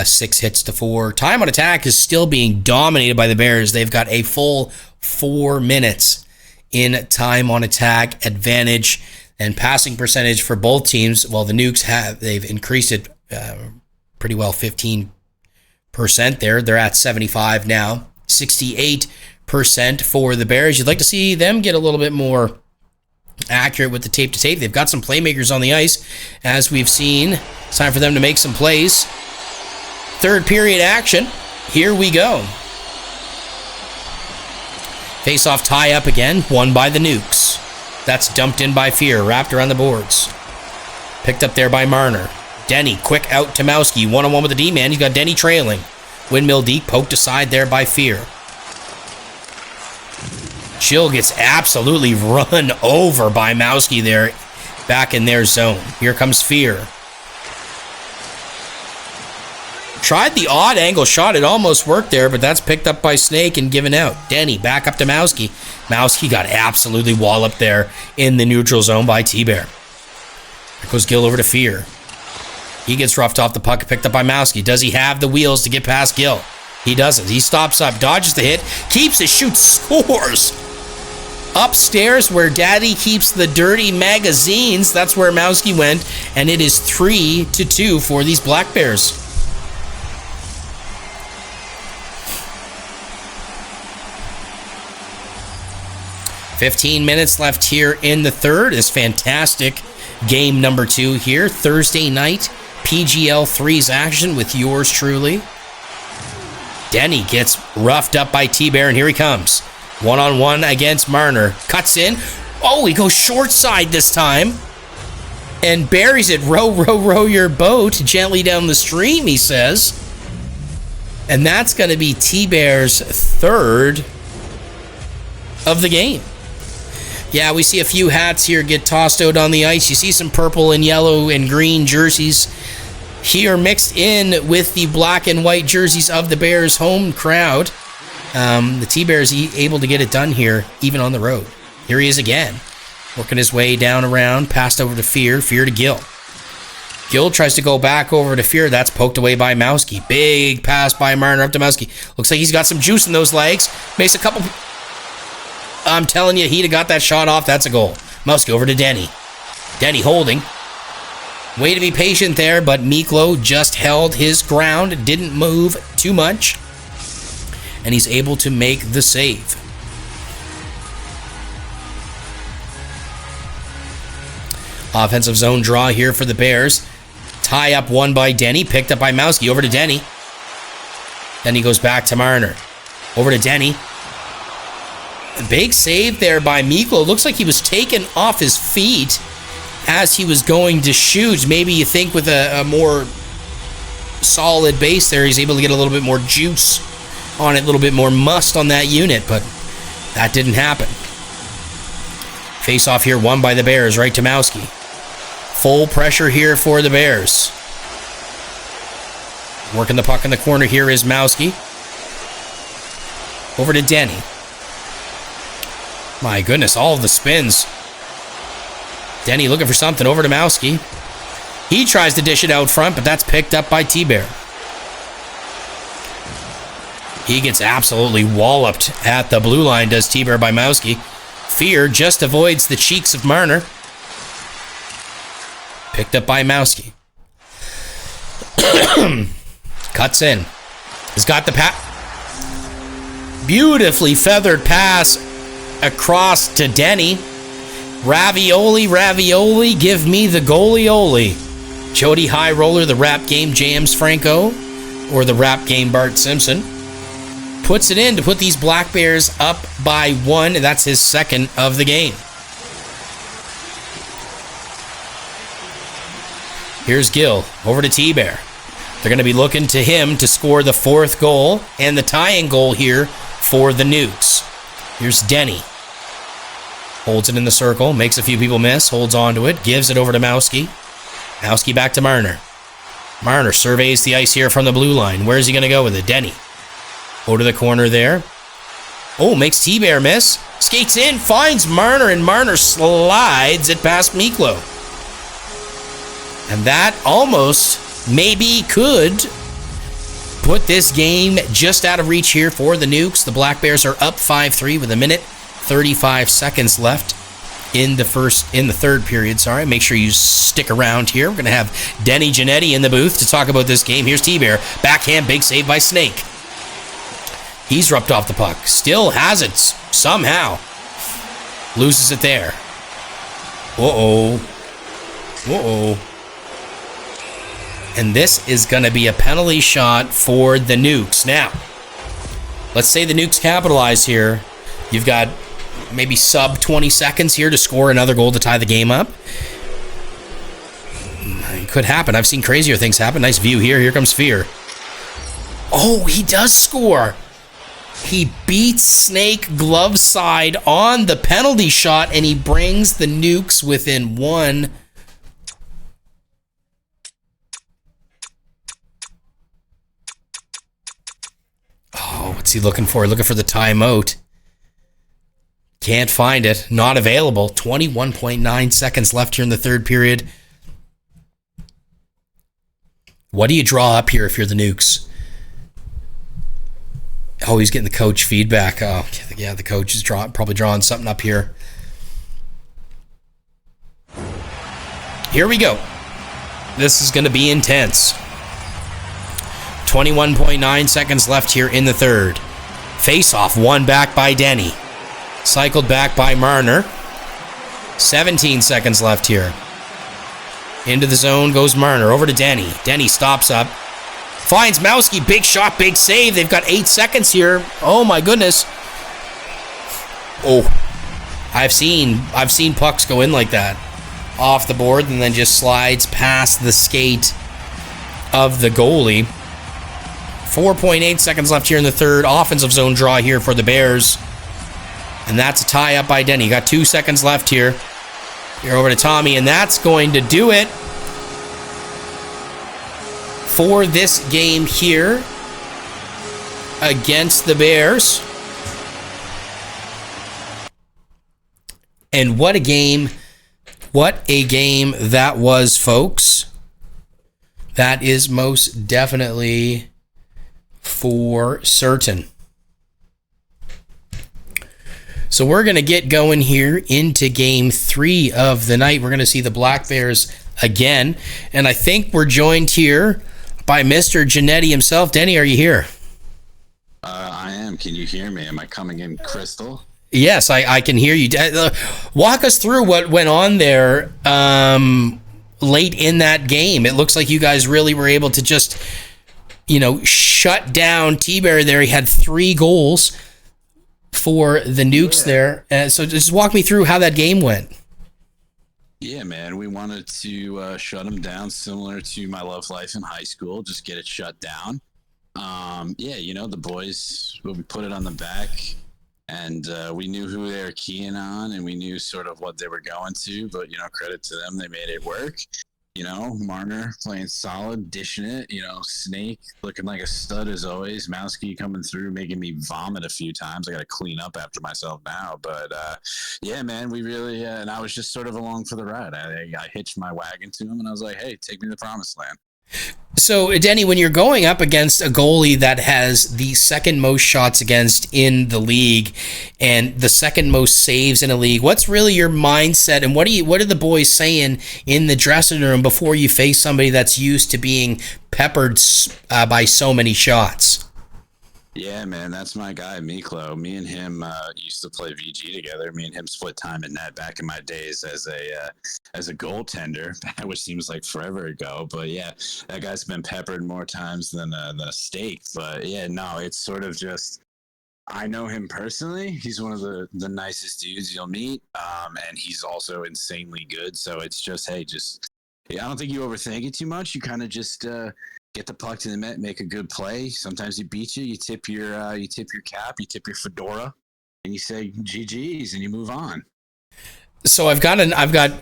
6 hits to 4. Time on attack is still being dominated by the Bears. They've got a full 4 minutes in time on attack advantage, and passing percentage for both teams. Well, the Nukes they've increased it pretty well, 15% there. They're at 75 now. 68% for the Bears. You'd like to see them get a little bit more accurate with the tape to tape. They've got some playmakers on the ice, as we've seen. It's time for them to make some plays. Third period action. Here we go. Face-off tie-up again, won by the Nukes. That's dumped in by Fear, wrapped around the boards. Picked up there by Marner. Denny, quick out to Mowski. One-on-one with the D-man. He's got Denny trailing. Windmill deep, poked aside there by Fear. Chill gets absolutely run over by Mowski there, back in their zone. Here comes Fear. Tried the odd angle shot. It almost worked there, but that's picked up by Snake and given out. Denny back up to Mowski. Mowski got absolutely walloped there in the neutral zone by T-Bear. There goes Gill over to Fear. He gets roughed off the puck, picked up by Mowski. Does he have the wheels to get past Gill? He doesn't. He stops up, dodges the hit, keeps it, shoots, scores. Upstairs where Daddy keeps the dirty magazines, that's where Mowski went, and it is 3-2 for these Black Bears. 15 minutes left here in the third. This fantastic game number 2 here. Thursday night, PGL 3's action with yours truly. Denny gets roughed up by T-Bear, and here he comes. One-on-one against Marner. Cuts in. Oh, he goes short side this time. And buries it. Row, row, row your boat gently down the stream, he says. And that's going to be T-Bear's third of the game. Yeah, we see a few hats here get tossed out on the ice. You see some purple and yellow and green jerseys here mixed in with the black and white jerseys of the Bears home crowd. The T-Bears able to get it done here, even on the road. Here he is again, working his way down around, passed over to Fear to Gill. Gill tries to go back over to Fear. That's poked away by Mowski. Big pass by Marner up to Mowski. Looks like he's got some juice in those legs. Makes a couple... I'm telling you, he'd have got that shot off. That's a goal. Mowski over to Denny. Denny holding. Way to be patient there, but Miklo just held his ground. Didn't move too much. And he's able to make the save. Offensive zone draw here for the Bears. Tie up one by Denny. Picked up by Mowski. Over to Denny. Denny goes back to Marner. Over to Denny. Big save there by Miklo. Looks like he was taken off his feet as he was going to shoot. Maybe you think with a more solid base there, he's able to get a little bit more juice on it, a little bit more must on that unit, but that didn't happen. Face off here, won by the Bears, right to Mowski. Full pressure here for the Bears. Working the puck in the corner here is Mowski. Over to Denny. My goodness, all of the spins. Denny looking for something. Over to Mowski. He tries to dish it out front, but that's picked up by T-Bear. He gets absolutely walloped at the blue line, does T-Bear by Mowski. Fear just avoids the cheeks of Marner. Picked up by Mowski. Cuts in. He's got the beautifully feathered pass across to Denny. Ravioli, ravioli, give me the goalie-oli. Jody High Roller, the rap game James Franco, or the rap game Bart Simpson, puts it in to put these Black Bears up by 1, and that's his second of the game. Here's Gill, over to T-Bear. They're going to be looking to him to score the 4th goal and the tying goal here for the Nukes. Here's Denny. Holds it in the circle, makes a few people miss, holds on to it, gives it over to Mowski. Mowski back to Marner. Marner surveys the ice here from the blue line. Where's he going to go with it? Denny. Go to the corner there. Oh, makes T-Bear miss. Skates in, finds Marner, and Marner slides it past Miklo. And that almost maybe could put this game just out of reach here for the Nukes. The Black Bears are up 5-3 with 1:35 seconds left in the third period. Make sure you stick around here. We're going to have Denny Giannetti in the booth to talk about this game. Here's T-Bear. Backhand, big save by Snake. He's rubbed off the puck. Still has it somehow. Loses it there. Uh-oh. And this is going to be a penalty shot for the Nukes. Now, let's say the Nukes capitalize here. You've got maybe sub 20 seconds here to score another goal to tie the game up. It could happen. I've seen crazier things happen. Nice view here. Here comes Fear. Oh, he does score. He beats Snake glove side on the penalty shot, and he brings the Nukes within 1. Oh, what's he looking for? Looking for the timeout. Can't find it. Not available. 21.9 seconds left here in the third period. What do you draw up here if you're the Nukes? Oh, he's getting the coach feedback. Oh, yeah, the coach is probably drawing something up here. Here we go. This is going to be intense. 21.9 seconds left here in the third. Face-off, won back by Denny. Cycled back by Marner. 17 seconds left here. Into the zone goes Marner. Over to Denny. Denny stops up. Finds Mowski. Big shot, big save. They've got 8 seconds here. Oh my goodness. Oh. I've seen pucks go in like that. Off the board and then just slides past the skate of the goalie. 4.8 seconds left here in the third. Offensive zone draw here for the Bears. And that's a tie up by Denny. Got 2 seconds left here. Here over to Tommy, and that's going to do it for this game here against the Bears. And what a game. What a game that was, folks. That is most definitely for certain. So we're going to get going here into game 3 of the night. We're going to see the Black Bears again. And I think we're joined here by Mr. Giannetti himself. Denny, are you here? I am. Can you hear me? Am I coming in crystal? Yes, I can hear you. Walk us through what went on there late in that game. It looks like you guys really were able to just, shut down T-Bear there. He had 3 goals for the Nukes there. So just walk me through how that game went. Yeah, man. We wanted to shut him down similar to my love life in high school. Just get it shut down. The boys, we put it on the back. And we knew who they were keying on, and we knew sort of what they were going to. But, credit to them, they made it work. Marner playing solid, dishing it. Snake looking like a stud as always. Mowski coming through, making me vomit a few times. I got to clean up after myself now. But, yeah, man, we really and I was just sort of along for the ride. I hitched my wagon to him, and I was like, hey, take me to the promised land. So, Denny, when you're going up against a goalie that has the second most shots against in the league and the second most saves in the league, what's really your mindset, and what are the boys saying in the dressing room before you face somebody that's used to being peppered by so many shots? Yeah, man, that's my guy, Miklo. Me and him used to play VG together. Me and him split time in net back in my days as a goaltender, which seems like forever ago. But yeah, that guy's been peppered more times than a steak. But yeah, no, it's sort of just, I know him personally. He's one of the nicest dudes you'll meet, and he's also insanely good. So it's just, hey, I don't think you overthink it too much. You kind of just get the puck to the net, make a good play. Sometimes he beats you. You tip your cap, you tip your fedora, and you say GGs, and you move on. So I've got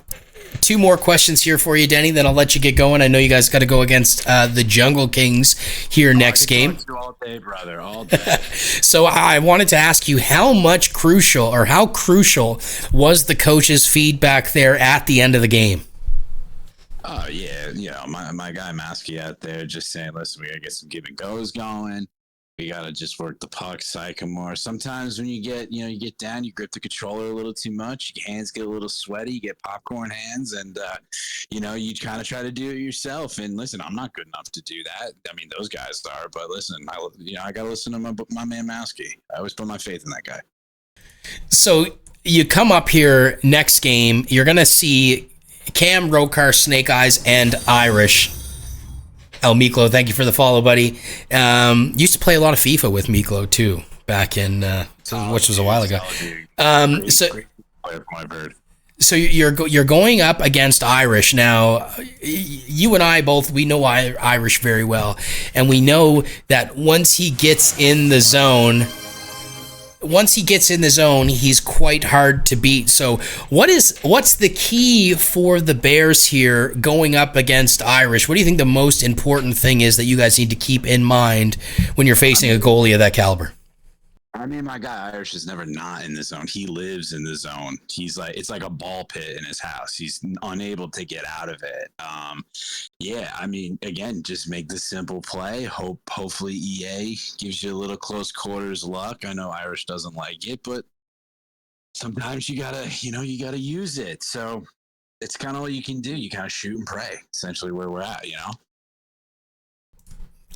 2 more questions here for you, Denny. Then I'll let you get going. I know you guys got to go against the Jungle Kings here next game. All day, brother, all day. So I wanted to ask you how crucial was the coach's feedback there at the end of the game? Oh, yeah. My guy Mowski out there just saying, listen, we got to get some give and goes going. We got to just work the puck, psych him more. Sometimes when you get down, you grip the controller a little too much. Your hands get a little sweaty. You get popcorn hands, and, you kind of try to do it yourself. And listen, I'm not good enough to do that. I mean, those guys are. But listen, I got to listen to my man Mowski. I always put my faith in that guy. So you come up here next game. You're going to see Cam, Rokar, Snake Eyes, and Irish. El Miklo, thank you for the follow, buddy. Used to play a lot of FIFA with Miklo too, back in which was a while ago. So you're going up against Irish now. You and I both, we know Irish very well, and we know that once he gets in the zone, he's quite hard to beat. So what's the key for the Bears here going up against Irish? What do you think the most important thing is that you guys need to keep in mind when you're facing a goalie of that caliber? I mean, my guy Irish is never not in the zone. He lives in the zone. It's like a ball pit in his house. He's unable to get out of it. I mean, again, just make the simple play. Hopefully EA gives you a little close quarters luck. I know Irish doesn't like it, but sometimes you gotta use it. So it's kind of all you can do. You kind of shoot and pray, essentially where we're at,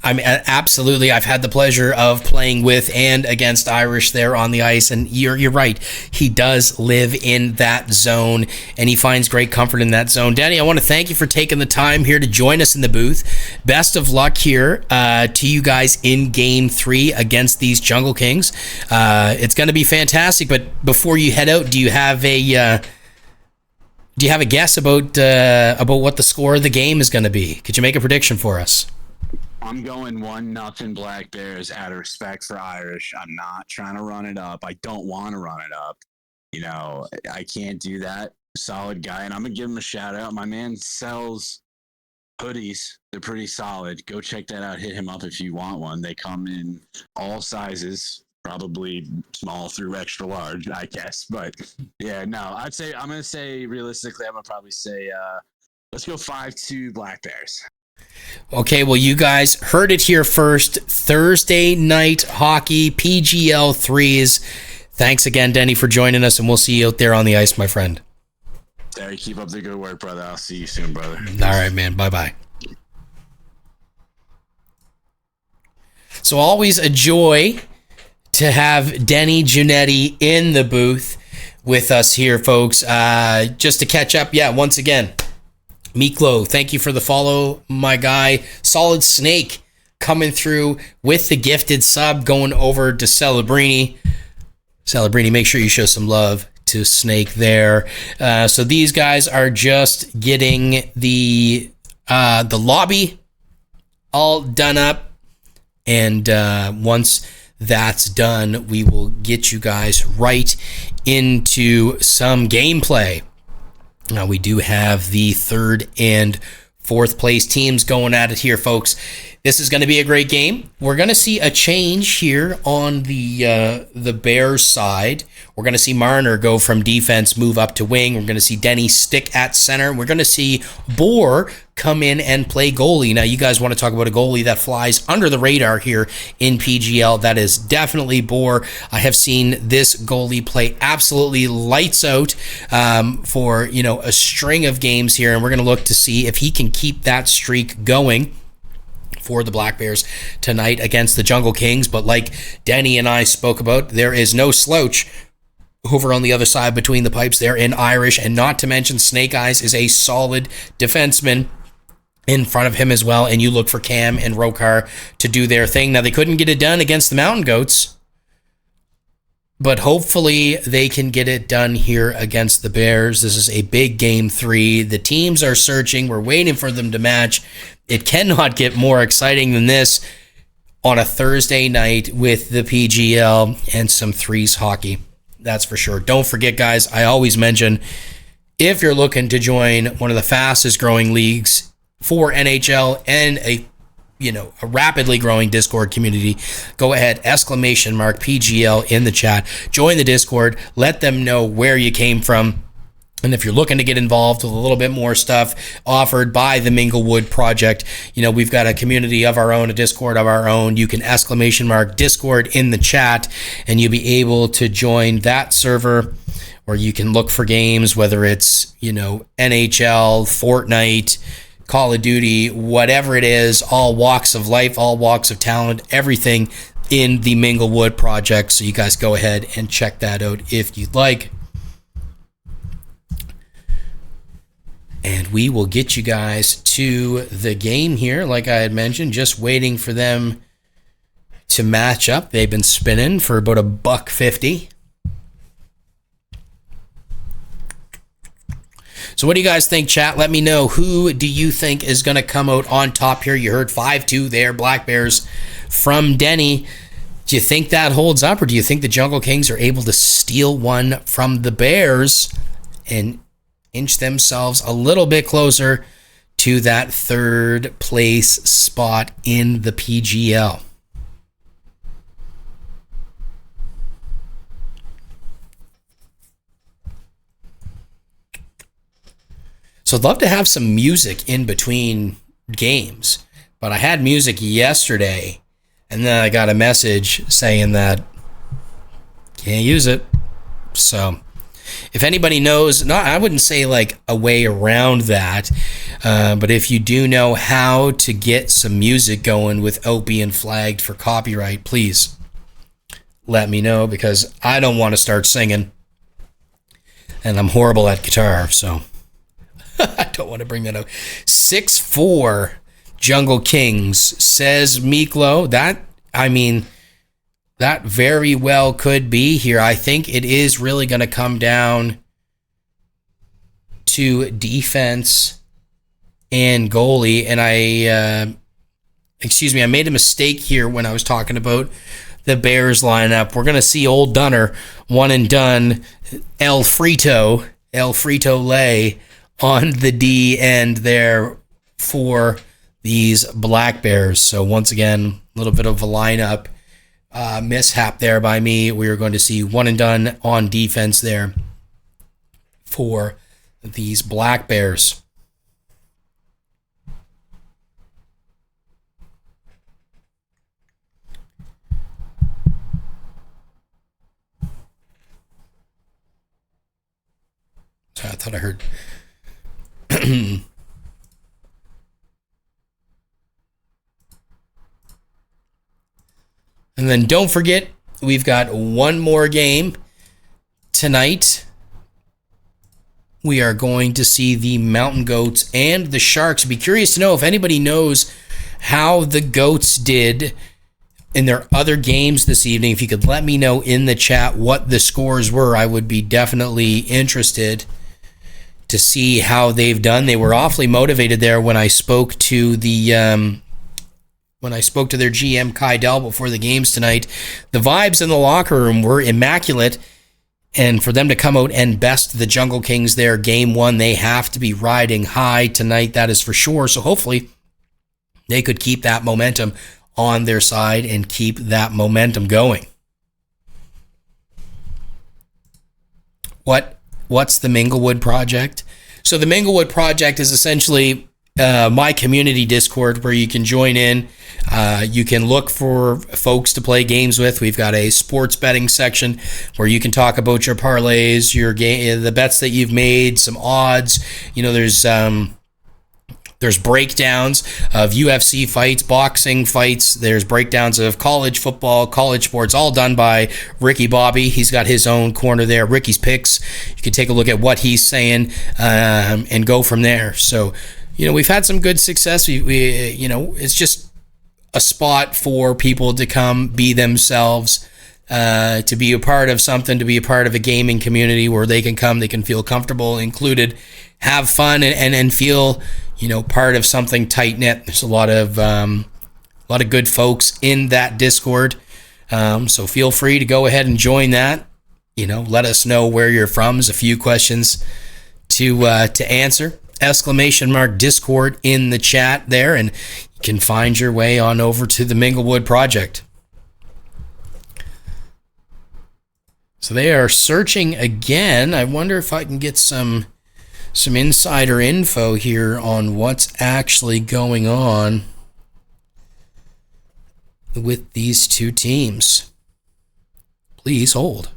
I mean, absolutely. I've had the pleasure of playing with and against Irish there on the ice, and you're right. He does live in that zone, and he finds great comfort in that zone. Danny, I want to thank you for taking the time here to join us in the booth. Best of luck here to you guys in Game 3 against these Jungle Kings. It's going to be fantastic. But before you head out, do you have a guess about what the score of the game is going to be? Could you make a prediction for us? I'm going 1-0 Black Bears out of respect for Irish. I'm not trying to run it up. I don't want to run it up. You know, I can't do that. Solid guy. And I'm going to give him a shout out. My man sells hoodies. They're pretty solid. Go check that out. Hit him up if you want one. They come in all sizes, probably small through extra large, I guess. But yeah, no, I'm going to say realistically, I'm going to probably say, let's go 5-2 Black Bears. Okay, well, you guys heard it here first. Thursday night hockey, PGL 3s. Thanks again, Denny, for joining us, and we'll see you out there on the ice, my friend. Terry, keep up the good work, brother. I'll see you soon, brother. All right, man. Bye-bye. So always a joy to have Denny Giannetti in the booth with us here, folks. Just to catch up, once again, Miklo, thank you for the follow, my guy. Solid Snake coming through with the gifted sub, going over to Celebrini. Celebrini, make sure you show some love to Snake there. So these guys are just getting the lobby all done up. And once that's done, we will get you guys right into some gameplay. Now, we do have the third and fourth place teams going at it here, folks. This is going to be a great game. We're going to see a change here on the Bears side. We're going to see Marner go from defense, move up to wing. We're going to see Denny stick at center. We're going to see Bohr come in and play goalie. Now, you guys want to talk about a goalie that flies under the radar here in PGL. That is definitely Bohr. I have seen this goalie play absolutely lights out for a string of games here, and we're going to look to see if he can keep that streak going for the Black Bears tonight against the Jungle Kings. But like Denny and I spoke about, there is no slouch over on the other side between the pipes there in Irish, and not to mention Snake Eyes is a solid defenseman in front of him as well, and you look for Cam and Rokar to do their thing. Now, they couldn't get it done against the Mountain Goats, but hopefully they can get it done here against the Bears. This is a big Game 3. The teams are searching. We're waiting for them to match. It cannot get more exciting than this on a Thursday night with the PGL and some threes hockey. That's for sure. Don't forget, guys, I always mention, if you're looking to join one of the fastest growing leagues for NHL and a rapidly growing Discord community, go ahead, !PGL in the chat. Join the Discord. Let them know where you came from. And if you're looking to get involved with a little bit more stuff offered by the Minglewood Project, we've got a community of our own, a Discord of our own. You can !Discord in the chat, and you'll be able to join that server, or you can look for games, whether it's, NHL, Fortnite, Call of Duty, whatever it is, all walks of life, all walks of talent, everything in the Minglewood Project. So you guys go ahead and check that out if you'd like. And we will get you guys to the game here, like I had mentioned, just waiting for them to match up. They've been spinning for about $1.50. So what do you guys think, chat? Let me know. Who do you think is going to come out on top here? You heard 5-2 there, Black Bears from Denny. Do you think that holds up, or do you think the Jungle Kings are able to steal one from the Bears and inch themselves a little bit closer to that third place spot in the PGL? So I'd love to have some music in between games, but I had music yesterday, and then I got a message saying that can't use it. So if anybody knows, not I wouldn't say like a way around that, but if you do know how to get some music going without being flagged for copyright, please let me know, because I don't want to start singing, and I'm horrible at guitar, so I don't want to bring that up. 6-4 Jungle Kings, says Miklo. That very well could be here. I think it is really going to come down to defense and goalie. And I made a mistake here when I was talking about the Bears lineup. We're going to see old Dunner, one and done, El Frito Lay on the D end there for these Black Bears. So once again, a little bit of a lineup mishap there by me. We are going to see one and done on defense there for these Black Bears. So I thought I heard and then don't forget, we've got one more game tonight. We are going to see the Mountain Goats and the Sharks. Be curious to know if anybody knows how the Goats did in their other games this evening. If you could let me know in the chat what the scores were, I would be definitely interested to see how they've done. They were awfully motivated there when I spoke to their GM Kai Dell before the games tonight. The vibes in the locker room were immaculate, and for them to come out and best the Jungle Kings there game one, they have to be riding high tonight, that is for sure. So hopefully they could keep that momentum on their side and keep that momentum going. What's the Minglewood Project? So the Minglewood Project is essentially my community Discord where you can join in. You can look for folks to play games with. We've got a sports betting section where you can talk about your parlays, your game, the bets that you've made, some odds. You know, there's breakdowns of UFC fights, boxing fights. There's breakdowns of college football, college sports, all done by Ricky Bobby. He's got his own corner there, Ricky's Picks. You can take a look at what he's saying and go from there. So, you know, we've had some good success. We you know, it's just a spot for people to come be themselves, to be a part of something, to be a part of a gaming community where they can come, they can feel comfortable, included, have fun, and feel, you know, part of something tight knit. There's a lot of good folks in that Discord, so feel free to go ahead and join that. You know, let us know where you're from. There's a few questions to answer. !Discord in the chat there, and you can find your way on over to the Minglewood Project. So they are searching again. I wonder if I can get some insider info here on what's actually going on with these two teams. Please hold.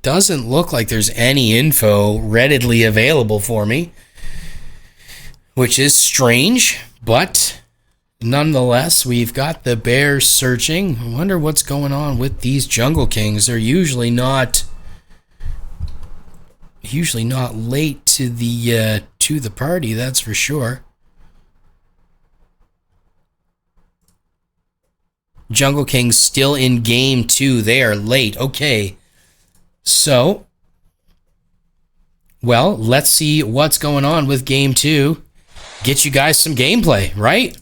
Doesn't look like there's any info readily available for me, which is strange, but nonetheless, we've got the Bears searching. I wonder what's going on with these Jungle Kings. They're usually not late to the party, that's for sure. Jungle Kings still in game 2. They are late. Okay. So, well, let's see what's going on with game 2. Get you guys some gameplay, right?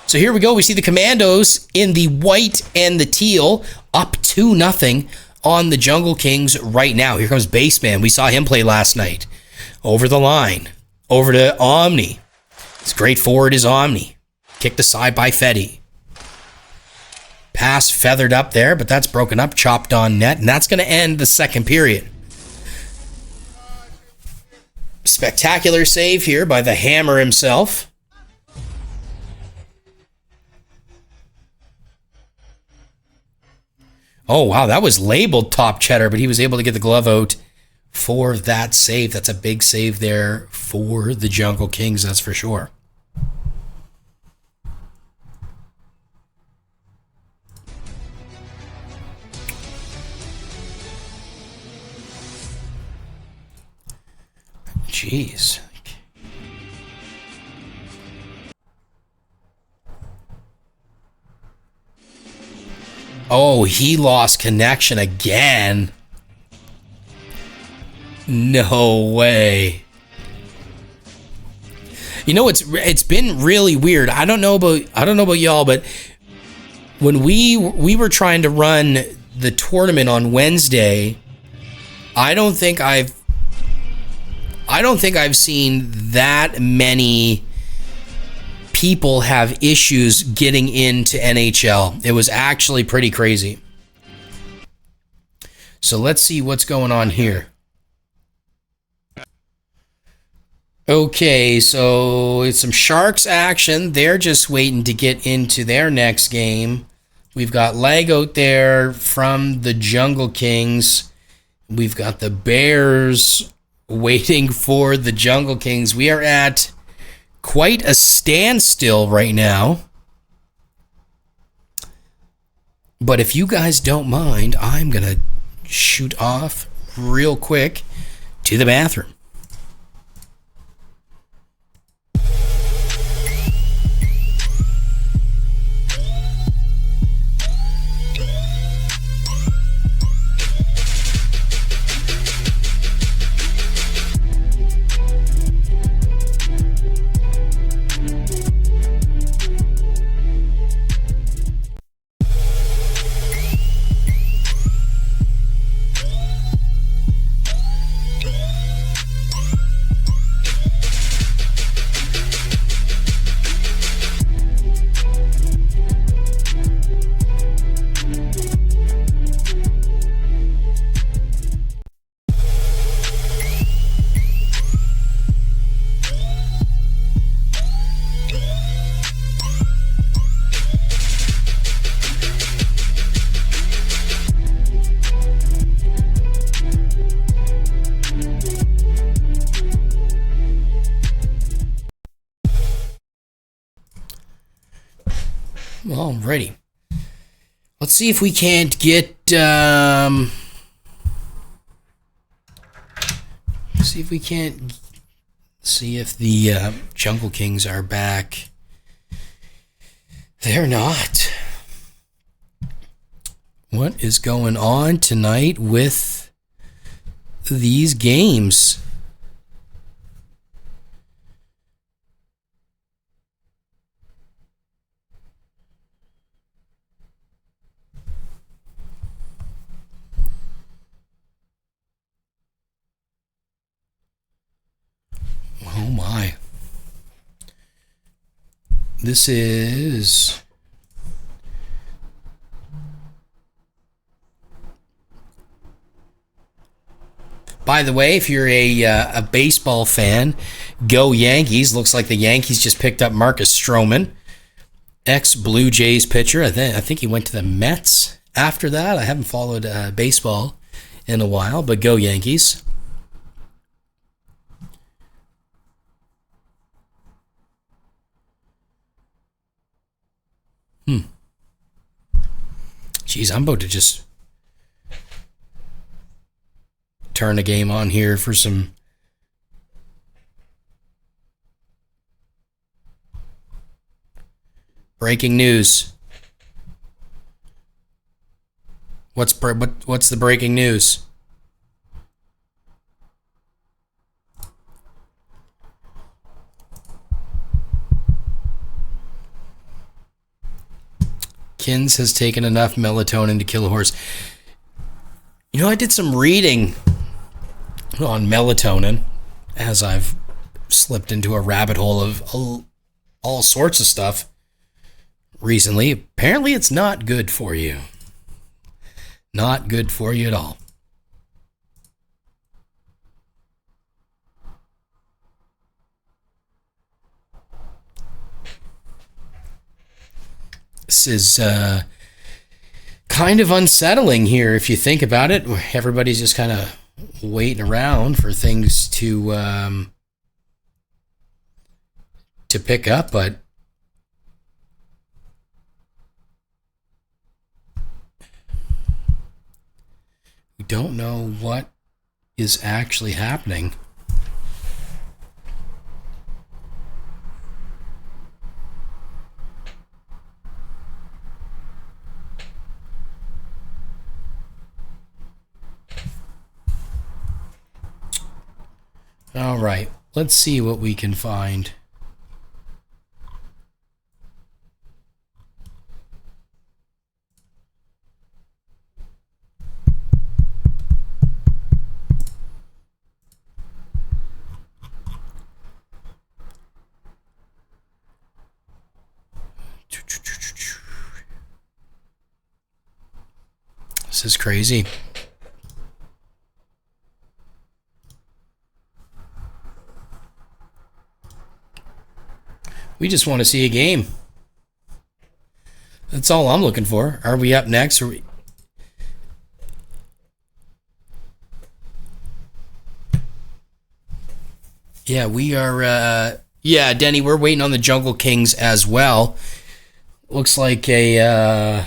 So here we go. We see the Commandos in the white and the teal up 2-0 on the Jungle Kings right now. Here comes Baseman. We saw him play last night. Over the line. Over to Omni. His great forward is Omni. Kicked aside by Fetty. Pass feathered up there, but that's broken up, chopped on net, and that's going to end the second period. Spectacular save here by the Hammer himself. Oh, wow, that was labeled top cheddar, but he was able to get the glove out for that save. That's a big save there for the Jungle Kings, that's for sure. Jeez. Oh, he lost connection again. No way. You know, it's been really weird. I don't know about y'all, but when we were trying to run the tournament on Wednesday, I don't think I've seen that many people have issues getting into NHL. It was actually pretty crazy. So let's see what's going on here. Okay, so it's some Sharks action. They're just waiting to get into their next game. We've got lag out there from the Jungle Kings. We've got the Bears waiting for the Jungle Kings. We are at quite a standstill right now. But if you guys don't mind, I'm going to shoot off real quick to the bathroom. Alrighty. Let's see if we can't get see if the Jungle Kings are back. They're not. What is going on tonight with these games? Oh my. This is... By the way, if you're a baseball fan, go Yankees. Looks like the Yankees just picked up Marcus Stroman, ex-Blue Jays pitcher. I think he went to the Mets after that. I haven't followed baseball in a while, but go Yankees. Jeez, I'm about to just turn a game on here for some breaking news. What's the breaking news? Kins has taken enough melatonin to kill a horse. You know, I did some reading on melatonin as I've slipped into a rabbit hole of all sorts of stuff recently. Apparently it's not good for you. Not good for you at all. This is kind of unsettling here if you think about it. Everybody's just kind of waiting around for things to pick up, but we don't know what is actually happening. All right, let's see what we can find. This is crazy. We just want to see a game. That's all I'm looking for. Are we up next? Are we... Yeah, we are. Yeah, Denny, we're waiting on the Jungle Kings as well. Looks like a.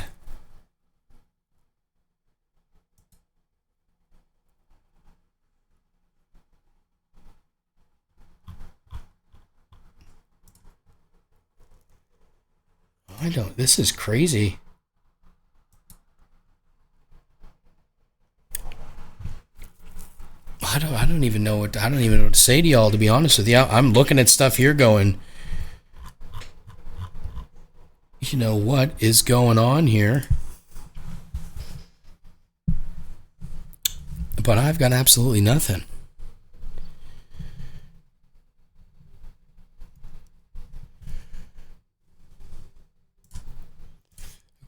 I don't. This is crazy. I don't even know what to say to y'all, to be honest with you. I'm looking at stuff here going, you know, what is going on here? But I've got absolutely nothing.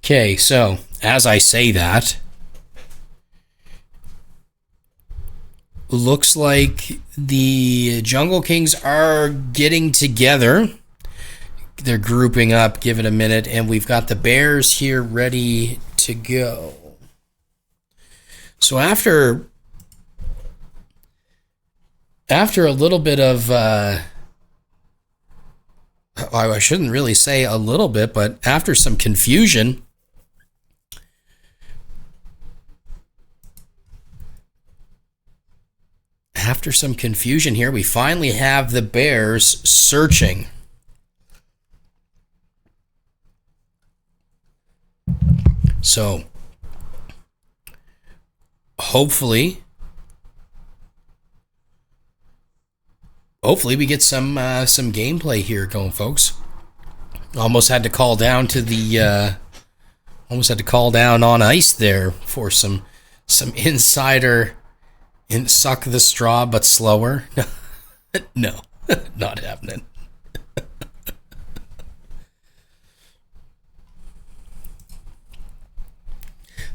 Okay, so as I say that, looks like the Jungle Kings are getting together. They're grouping up. Give it a minute, and we've got the Bears here ready to go. So after a little bit of I shouldn't really say a little bit, but after some confusion, here, we finally have the Bears searching. So, hopefully we get some gameplay here going, folks. Almost had to call down on ice there for some insider. And suck the straw, but slower. No, not happening.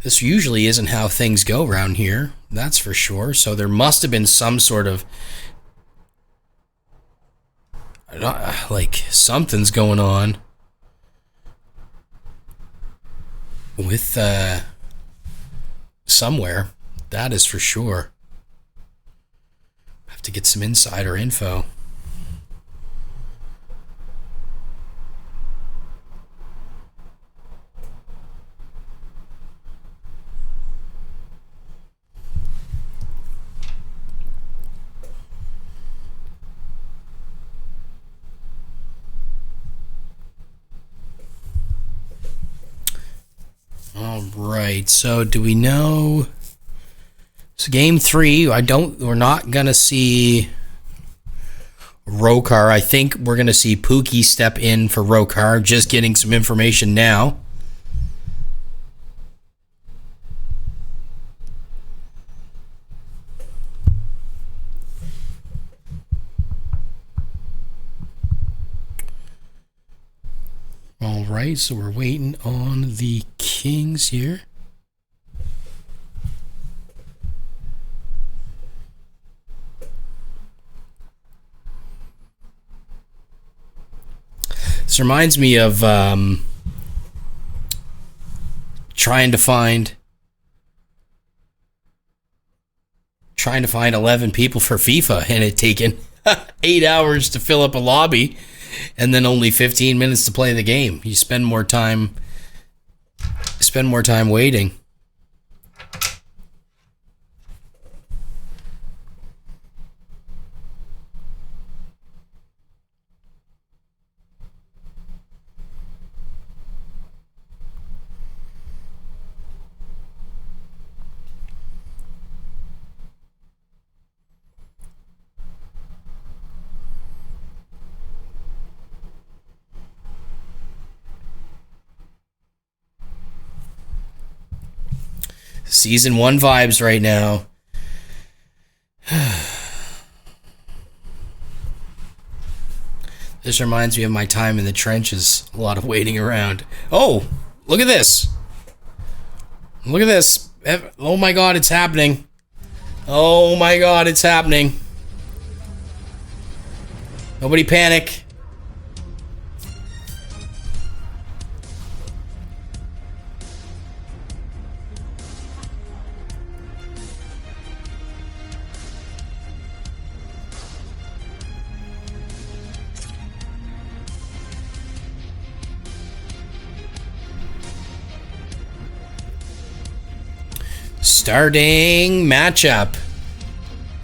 This usually isn't how things go around here. That's for sure. So there must have been some sort of like something's going on with somewhere. That is for sure. To get some insider info. All right. So do we know? So game 3, we're not going to see Rokar. I think we're going to see Pookie step in for Rokar. Just getting some information now. All right, so we're waiting on the Kings here. This reminds me of trying to find 11 people for FIFA, and it taken 8 hours to fill up a lobby and then only 15 minutes to play the game. You spend more time waiting. Season 1 vibes right now. This reminds me of my time in the trenches. A lot of waiting around. Oh, look at this. Look at this. Oh my God, it's happening. Oh my God, it's happening. Nobody panic. Starting matchup.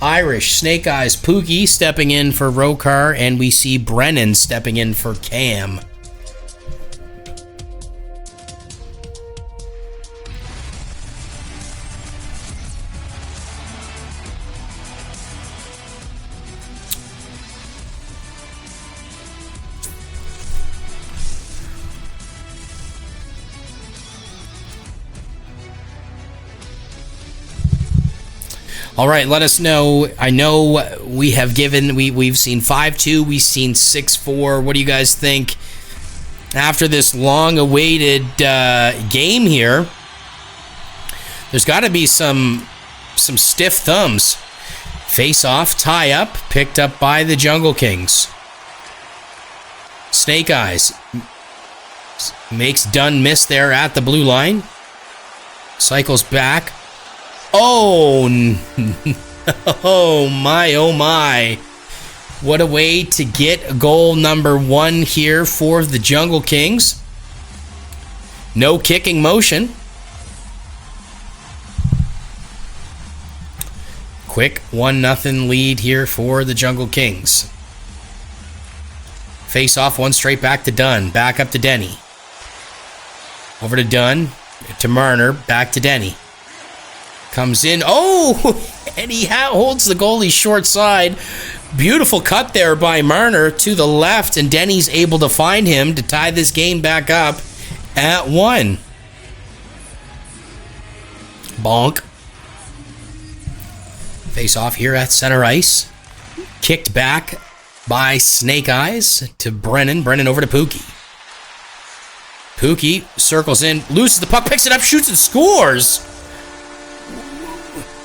Irish, Snake Eyes, Pookie stepping in for Rokar, and we see Brennan stepping in for Cam. All right, let us know. I know we've seen 5-2, we've seen 6-4. What do you guys think after this long-awaited game here? There's got to be some stiff thumbs. Face-off, tie-up, picked up by the Jungle Kings. Snake Eyes makes done miss there at the blue line. Cycles back. Oh, oh my. What a way to get goal number 1 here for the Jungle Kings. No kicking motion. Quick 1-0 lead here for the Jungle Kings. Face off, one straight back to Dunn. Back up to Denny. Over to Dunn. To Marner. Back to Denny. Comes in. Oh! And he holds the goalie short side. Beautiful cut there by Marner to the left, and Denny's able to find him to tie this game back up at 1. Bonk. Face off here at center ice. Kicked back by Snake Eyes to Brennan. Brennan over to Pookie. Pookie circles in, loses the puck, picks it up, shoots and scores.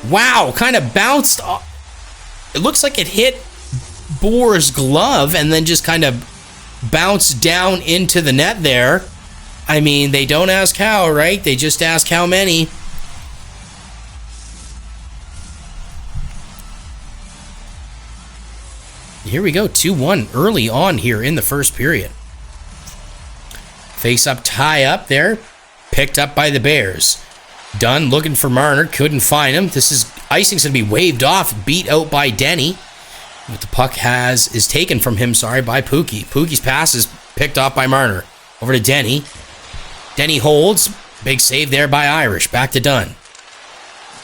Wow, kind of bounced off. It looks like it hit Boer's glove and then just kind of bounced down into the net there. I mean, they don't ask how, right? They just ask how many. Here we go, 2-1 early on here in the first period. Face up, tie up there. Picked up by the Bears. Dunn looking for Marner, couldn't find him. Icing's going to be waved off, beat out by Denny. What the puck is taken from him, by Pookie. Pookie's pass is picked off by Marner. Over to Denny. Denny holds. Big save there by Irish. Back to Dunn.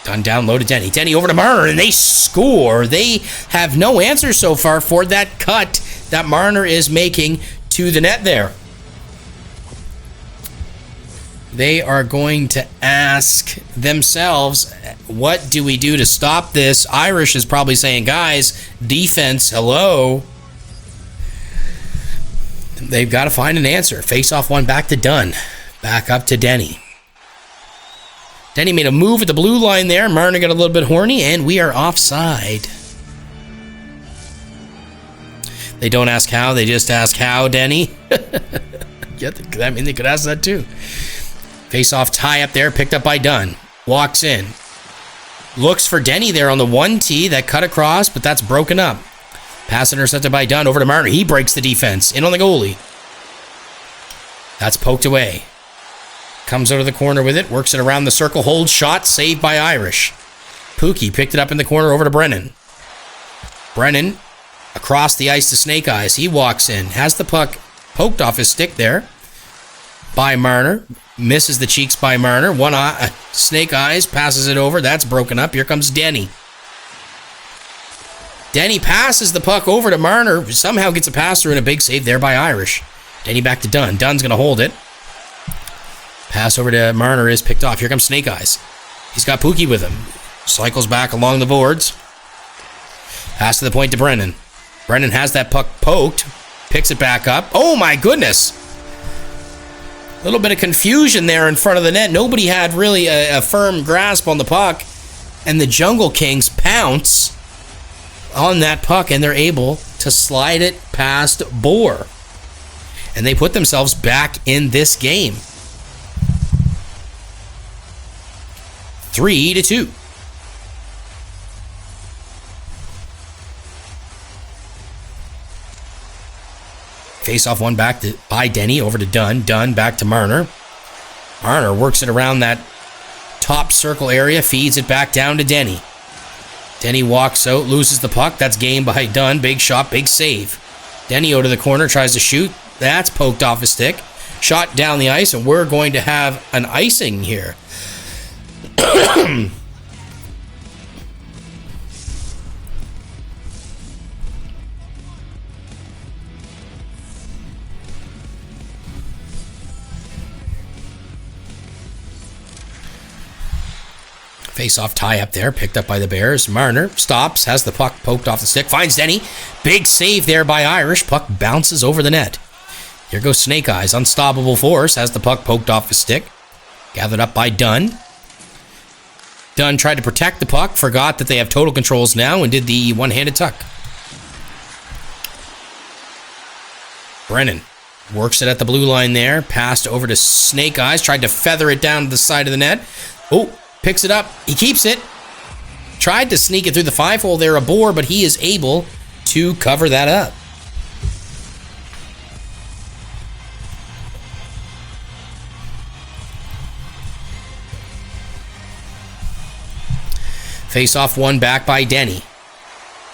Dunn down low to Denny. Denny over to Marner, and they score. They have no answer so far for that cut that Marner is making to the net there. They are going to ask themselves, what do we do to stop this? Irish is probably saying, guys, defense, hello. They've got to find an answer. Face off one back to Dunn. Back up to Denny. Denny made a move at the blue line there. Marner got a little bit horny, and we are offside. They don't ask how, they just ask how, Denny. I mean, they could ask that too. Face-off tie up there, picked up by Dunn. Walks in. Looks for Denny there on the 1T that cut across, but that's broken up. Pass intercepted by Dunn over to Marner. He breaks the defense. In on the goalie. That's poked away. Comes out of the corner with it. Works it around the circle. Holds shot. Saved by Irish. Pookie picked it up in the corner over to Brennan. Brennan across the ice to Snake Eyes. He walks in. Has the puck poked off his stick there by Marner. Misses the cheeks by Marner. One eye, Snake Eyes passes it over. That's broken up. Here comes Denny. Denny passes the puck over to Marner. Somehow gets a pass through and a big save there by Irish. Denny back to Dunn. Dunn's going to hold it. Pass over to Marner is picked off. Here comes Snake Eyes. He's got Pookie with him. Cycles back along the boards. Pass to the point to Brennan. Brennan has that puck poked. Picks it back up. Oh my goodness. A little bit of confusion there in front of the net. Nobody had really a firm grasp on the puck. And the Jungle Kings pounce on that puck, and they're able to slide it past Bohr. And they put themselves back in this game. 3-2. Face-off one back by Denny over to Dunn. Dunn back to Marner. Marner works it around that top circle area, feeds it back down to Denny. Denny walks out, loses the puck. That's game by Dunn. Big shot, big save. Denny out of the corner, tries to shoot. That's poked off his stick. Shot down the ice, and we're going to have an icing here. Face-off tie up there, picked up by the Bears. Marner stops, has the puck poked off the stick, finds Denny. Big save there by Irish. Puck bounces over the net. Here goes Snake Eyes. Unstoppable force, has the puck poked off his stick. Gathered up by Dunn. Dunn tried to protect the puck, forgot that they have total controls now, and did the one-handed tuck. Brennan works it at the blue line there. Passed over to Snake Eyes. Tried to feather it down to the side of the net. Oh, picks it up. He keeps it. Tried to sneak it through the 5-hole there, a Bohr, but he is able to cover that up. Face-off one back by Denny.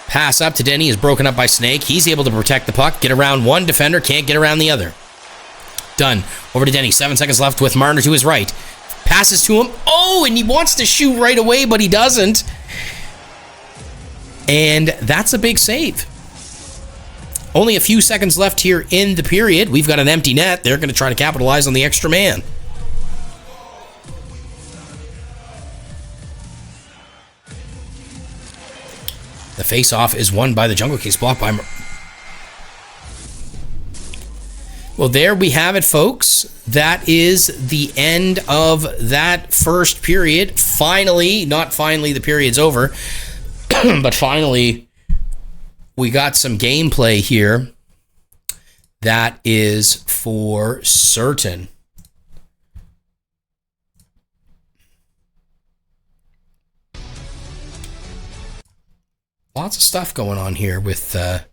Pass up to Denny is broken up by Snake. He's able to protect the puck, get around one defender, can't get around the other. Dunn over to Denny. 7 seconds left with Marner to his right. Passes to him. Oh, and he wants to shoot right away, but he doesn't. And that's a big save. Only a few seconds left here in the period. We've got an empty net. They're going to try to capitalize on the extra man. The face-off is won by the Jungle Kings, blocked by... Well, there we have it, folks. That is the end of that first period. Finally, not finally, the period's over, but finally, we got some gameplay here that is for certain. Lots of stuff going on here with the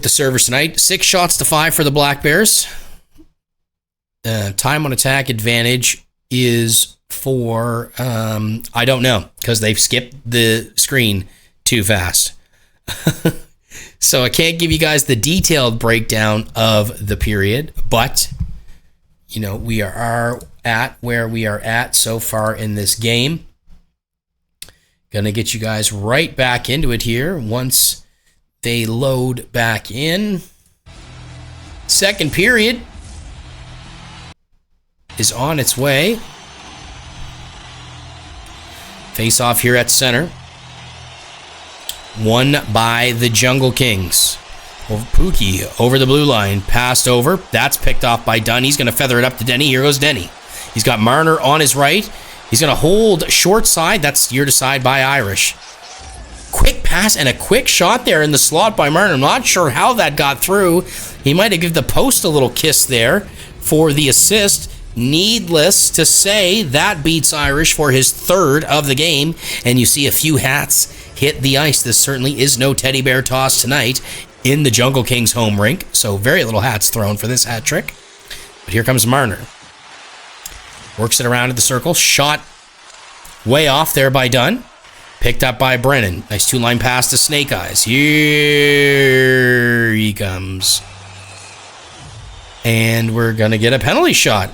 servers tonight. 6 shots to 5 for the Black Bears. Time on attack advantage is for, I don't know, because they've skipped the screen too fast. So I can't give you guys the detailed breakdown of the period, but, you know, we are at where we are at so far in this game. Gonna get you guys right back into it here once they load back in. Second period is on its way. Face off here at center. Won by the Jungle Kings. Pookie over the blue line. Passed over. That's picked off by Dunn. He's going to feather it up to Denny. Here goes Denny. He's got Marner on his right. He's going to hold short side. That's steered aside by Irish. Quick pass and a quick shot there in the slot by Marner. I'm not sure how that got through. He might have given the post a little kiss there for the assist. Needless to say, that beats Irish for his third of the game, and you see a few hats hit the ice. This certainly is no teddy bear toss tonight in the Jungle Kings home rink, so very little hats thrown for this hat trick. But here comes Marner. Works it around at the circle. Shot way off there by Dunn. Picked up by Brennan. Nice two-line pass to Snake Eyes. Here he comes. And we're going to get a penalty shot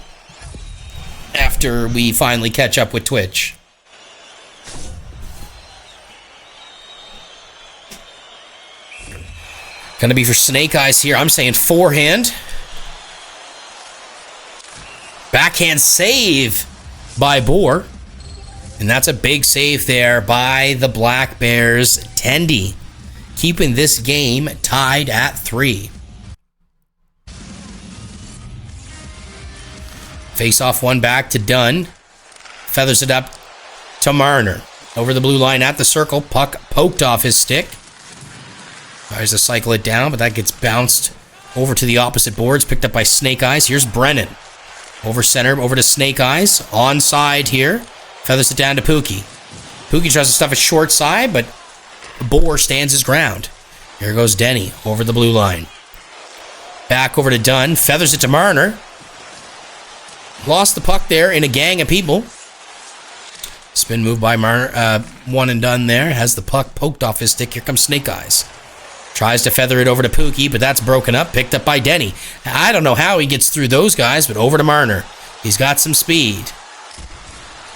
after we finally catch up with Twitch. Going to be for Snake Eyes here. I'm saying forehand. Backhand save by Boer. And that's a big save there by the Black Bears. Tendy keeping this game tied at 3. Face off one back to Dunn. Feathers it up to Marner. Over the blue line at the circle. Puck poked off his stick. Tries to cycle it down, but that gets bounced over to the opposite boards. Picked up by Snake Eyes. Here's Brennan. Over center, over to Snake Eyes. Onside here. Feathers it down to Pookie. Pookie tries to stuff it short side, but Boer stands his ground. Here goes Denny over the blue line. Back over to Dunn. Feathers it to Marner. Lost the puck there in a gang of people. Spin move by Marner. One and done there. Has the puck poked off his stick. Here comes Snake Eyes. Tries to feather it over to Pookie, but that's broken up. Picked up by Denny. I don't know how he gets through those guys, but over to Marner. He's got some speed.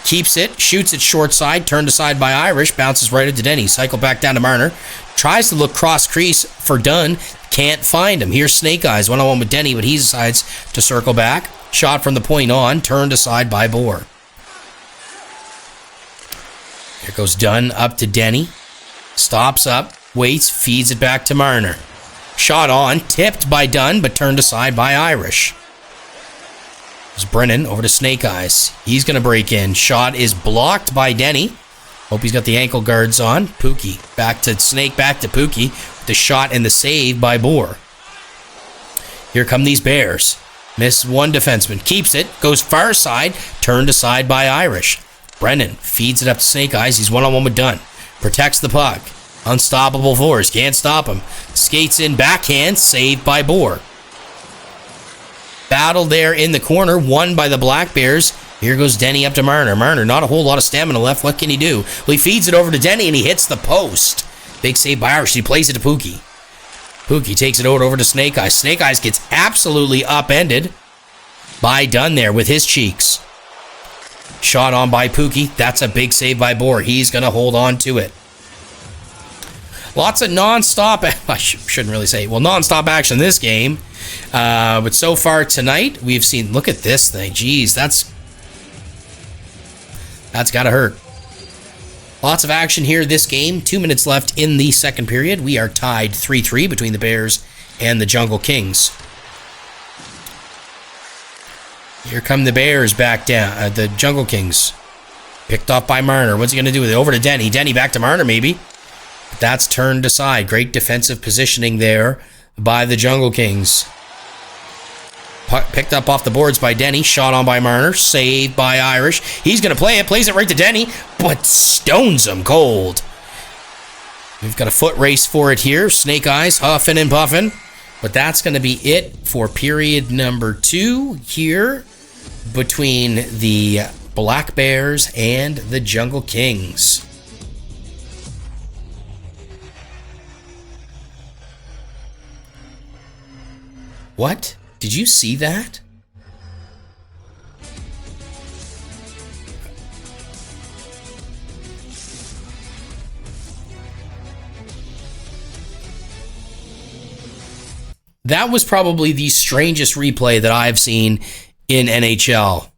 Keeps it. Shoots it short side. Turned aside by Irish. Bounces right into Denny. Cycle back down to Marner. Tries to look cross crease for Dunn. Can't find him. Here's Snake Eyes. One-on-one with Denny, but he decides to circle back. Shot from the point on. Turned aside by Boer. Here goes Dunn up to Denny. Stops up. Waits. Feeds it back to Marner. Shot on. Tipped by Dunn, but turned aside by Irish. There's Brennan over to Snake Eyes. He's going to break in. Shot is blocked by Denny. Hope he's got the ankle guards on. Pookie. Back to Snake. Back to Pookie. The shot and the save by Boer. Here come these Bears. Miss one defenseman. Keeps it. Goes far side. Turned aside by Irish. Brennan feeds it up to Snake Eyes. He's one-on-one with Dunn. Protects the puck. Unstoppable force. Can't stop him. Skates in backhand. Saved by Boer. Battle there in the corner. Won by the Black Bears. Here goes Denny up to Marner. Marner, not a whole lot of stamina left. What can he do? Well, he feeds it over to Denny and he hits the post. Big save by Irish. He plays it to Pookie. Pookie takes it over to Snake Eyes. Snake Eyes gets absolutely upended by Dunn there with his cheeks. Shot on by Pookie. That's a big save by Boer. He's going to hold on to it. Lots of non-stop, I shouldn't really say, well, non-stop action in this game. But so far tonight, we've seen, look at this thing. Jeez, that's got to hurt. Lots of action here this game. 2 minutes left in the second period. We are tied 3-3 between the Bears and the Jungle Kings. Here come the Bears back down. The Jungle Kings. Picked off by Marner. What's he going to do with it? Over to Denny. Denny back to Marner, maybe. But that's turned aside. Great defensive positioning there by the Jungle Kings. Picked up off the boards by Denny. Shot on by Marner. Saved by Irish. He's going to play it. Plays it right to Denny. But stones him cold. We've got a foot race for it here. Snake Eyes huffing and puffing. But that's going to be it for period number 2 here between the Black Bears and the Jungle Kings. What? Did you see that? That was probably the strangest replay that I've seen in NHL.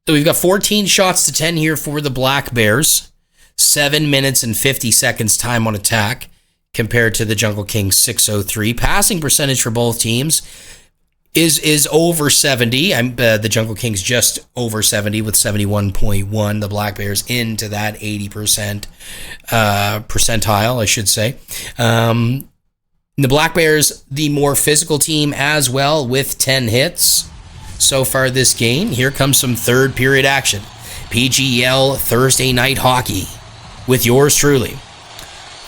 We've got 14 shots to 10 here for the Black Bears. 7 minutes and 50 seconds time on attack compared to the Jungle Kings 603. Passing percentage for both teams is over 70. The Jungle Kings just over 70 with 71.1. The Black Bears into that 80% percentile, I should say. The Black Bears, the more physical team as well with 10 hits. so far this game. Here comes some third period action. PGL Thursday Night Hockey with yours truly.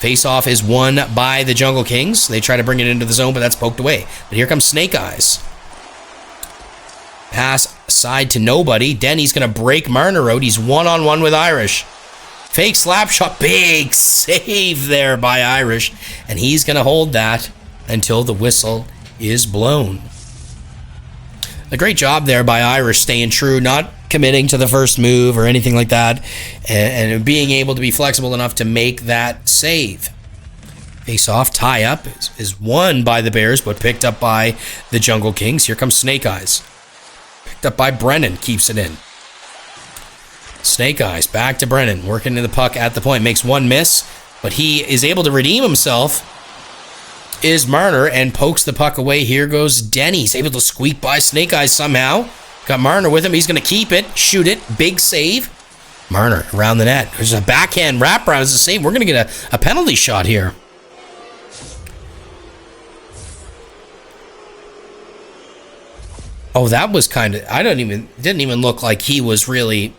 Face-off is won by the Jungle Kings. They try to bring it into the zone, but that's poked away. But here comes Snake Eyes. Pass side to nobody. Denny's going to break Marner out. He's one-on-one with Irish. Fake slap shot. Big save there by Irish. And he's going to hold that until the whistle is blown. A great job there by Irish, staying true, not committing to the first move or anything like that, and being able to be flexible enough to make that save. Face-off tie-up is won by the Bears, but picked up by the Jungle Kings. Here comes Snake Eyes. Picked up by Brennan, keeps it in. Snake Eyes back to Brennan, working in the puck at the point, makes one miss, but he is able to redeem himself. Is Marner and pokes the puck away. Here goes Denny. He's able to squeak by Snake Eyes somehow. Got Marner with him. He's going to keep it, shoot it. Big save. Marner around the net. There's a backhand wraparound as a save. We're going to get a penalty shot here. Oh, that was kind of... didn't even look like he was really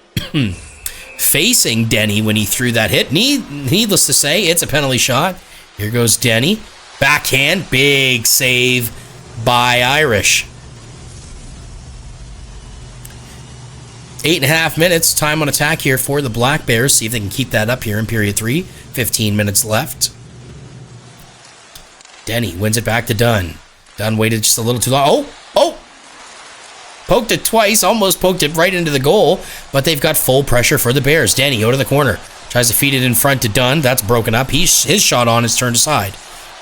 facing Denny when he threw that hit. Needless to say, it's a penalty shot. Here goes Denny. Backhand, big save by Irish. 8.5 minutes, time on attack here for the Black Bears. See if they can keep that up here in period 3. 15 minutes left. Denny wins it back to Dunn. Dunn waited just a little too long. Oh! Poked it twice, almost poked it right into the goal, but they've got full pressure for the Bears. Denny out of the corner. Tries to feed it in front to Dunn. That's broken up. His shot on is turned aside.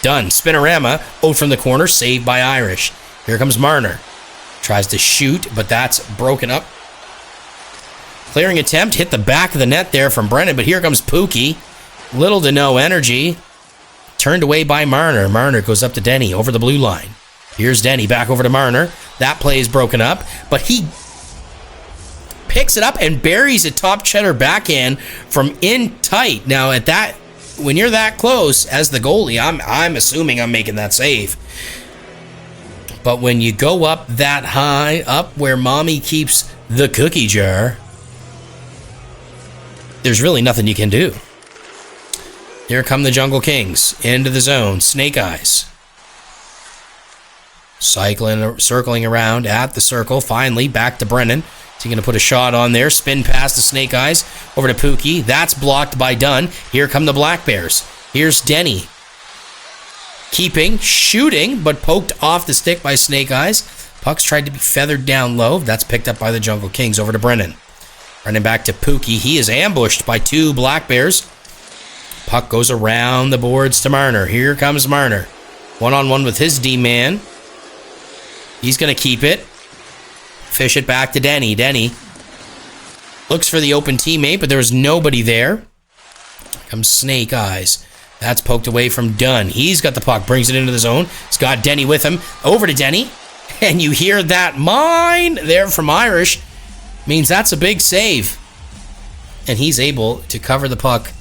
Dunn, spinorama, out from the corner, saved by Irish. Here comes Marner. Tries to shoot, but that's broken up. Clearing attempt, hit the back of the net there from Brennan, but here comes Pookie. Little to no energy. Turned away by Marner. Marner goes up to Denny over the blue line. Here's Denny back over to Marner. That play is broken up, but he picks it up and buries a top cheddar backhand from in tight. Now at that, when you're that close as the goalie, I'm assuming I'm making that save. But when you go up that high, up where mommy keeps the cookie jar, there's really nothing you can do. Here come the Jungle Kings into the zone. Snake Eyes. Circling around at the circle. Finally, back to Brennan. Is he going to put a shot on there? Spin past the Snake Eyes. Over to Pookie. That's blocked by Dunn. Here come the Black Bears. Here's Denny. Keeping, shooting, but poked off the stick by Snake Eyes. Puck's tried to be feathered down low. That's picked up by the Jungle Kings. Over to Brennan. Brennan back to Pookie. He is ambushed by 2 Black Bears. Puck goes around the boards to Marner. Here comes Marner. One-on-one with his D-man. He's going to keep it. Fish it back to Denny. Denny looks for the open teammate, but there was nobody there. Comes Snake Eyes. That's poked away from Dunn. He's got the puck, brings it into the zone. He's got Denny with him. Over to Denny. And you hear that mine there from Irish. Means that's a big save. And he's able to cover the puck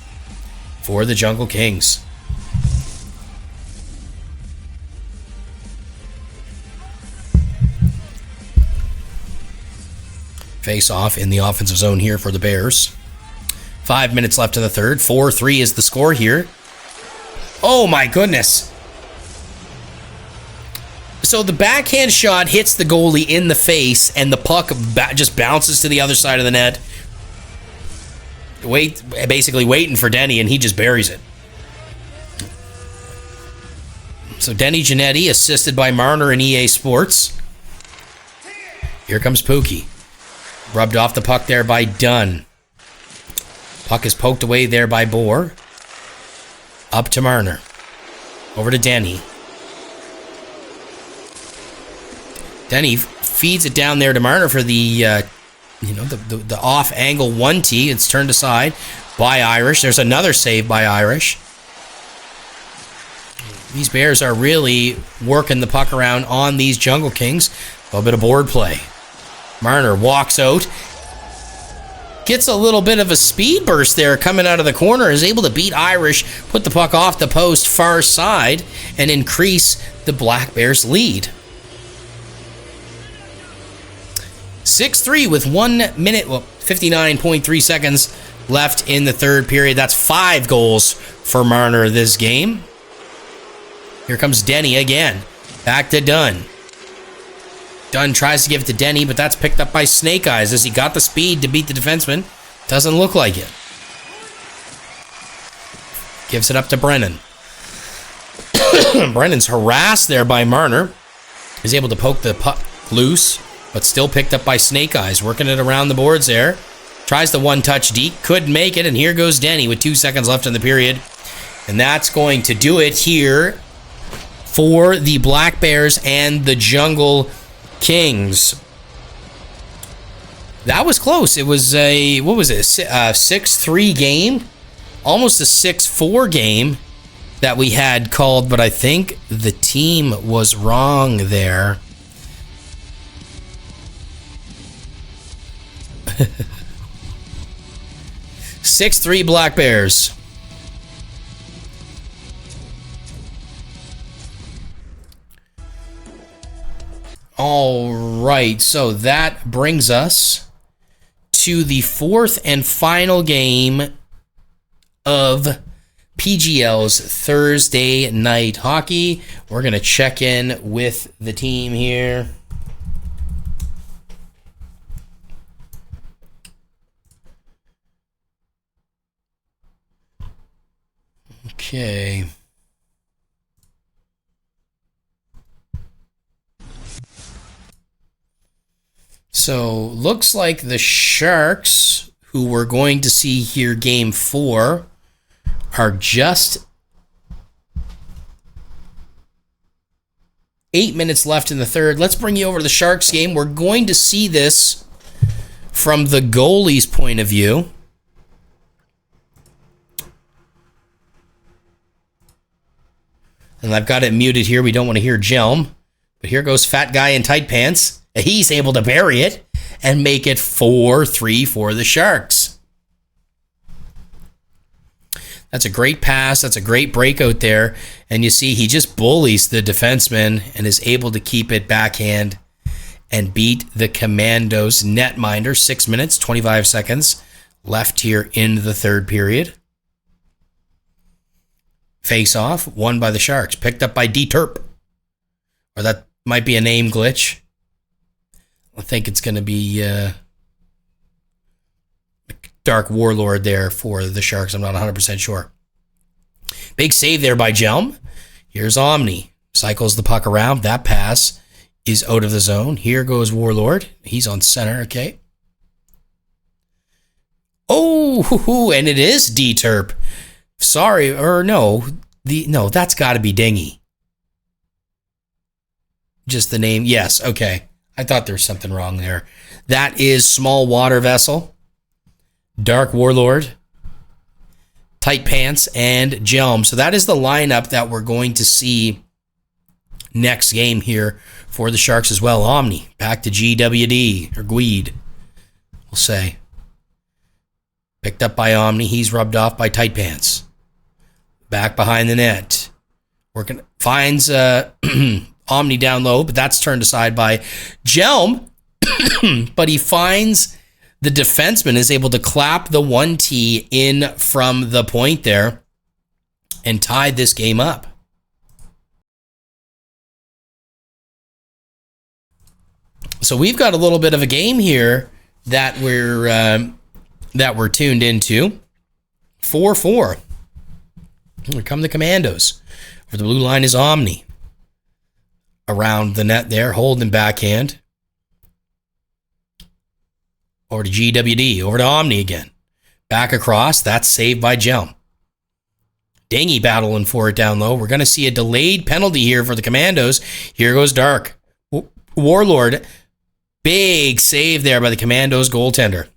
for the Jungle Kings. Face off in the offensive zone here for the Bears. 5 minutes left in the third. 4-3 is the score here. Oh my goodness. So the backhand shot hits the goalie in the face and the puck just bounces to the other side of the net. Basically waiting for Denny, and he just buries it. So Denny Giannetti, assisted by Marner and EA Sports. Here comes Pookie. Rubbed off the puck there by Dunn. Puck is poked away there by Bohr. Up to Marner. Over to Denny. Denny feeds it down there to Marner for the off-angle 1T. It's turned aside by Irish. There's another save by Irish. These Bears are really working the puck around on these Jungle Kings. A little bit of board play. Marner walks out. Gets a little bit of a speed burst there coming out of the corner. Is able to beat Irish, put the puck off the post far side, and increase the Black Bears' lead. 6-3 with 1 minute, 59.3 seconds left in the third period. That's 5 goals for Marner this game. Here comes Denny again. Back to Dunn. Dunn tries to give it to Denny, but that's picked up by Snake Eyes as he got the speed to beat the defenseman. Doesn't look like it. Gives it up to Brennan. Brennan's harassed there by Marner. He's able to poke the puck loose, but still picked up by Snake Eyes. Working it around the boards there. Tries the one-touch deep. Couldn't make it, and here goes Denny with 2 seconds left in the period. And that's going to do it here for the Black Bears and the Jungle Kings. That was close. It was a 6-3 game? Almost a 6-4 game that we had called, but I think the team was wrong there. 6-3 Black Bears. All right, so that brings us to the fourth and final game of PGL's Thursday night hockey. We're going to check in with the team here. Okay. So, looks like the Sharks, who we're going to see here game 4, are just 8 minutes left in the third. Let's bring you over to the Sharks game. We're going to see this from the goalie's point of view. And I've got it muted here. We don't want to hear Jelm. But here goes Fat Guy in tight pants. He's able to bury it and make it 4-3 for the Sharks. That's a great pass. That's a great breakout there. And you see he just bullies the defenseman and is able to keep it backhand and beat the Commandos netminder. 6 minutes, 25 seconds left here in the third period. Face off, won by the Sharks. Picked up by D-Terp. Or that might be a name glitch. I think it's going to be Dark Warlord there for the Sharks. I'm not 100% sure. Big save there by Jelm. Here's Omni. Cycles the puck around. That pass is out of the zone. Here goes Warlord. He's on center, okay. Oh, and it is D-Terp. Sorry, or no. No, that's got to be Dingy. Just the name. Yes, okay. I thought there was something wrong there. That is Small Water Vessel, Dark Warlord, Tight Pants, and Jelm. So that is the lineup that we're going to see next game here for the Sharks as well. Omni, back to GWD, or Gweed, we'll say. Picked up by Omni. He's rubbed off by Tight Pants. Back behind the net. Finds Omni down low, but that's turned aside by Jelm. But he finds the defenseman is able to clap the 1T in from the point there and tied this game up. So we've got a little bit of a game here that we're tuned into. 4-4. Here come the Commandos. Over the blue line is Omni. Around the net there, holding backhand. Over to GWD. Over to Omni again. Back across. That's saved by Jelm. Dingy battling for it down low. We're going to see a delayed penalty here for the Commandos. Here goes Dark. Warlord. Big save there by the Commandos goaltender.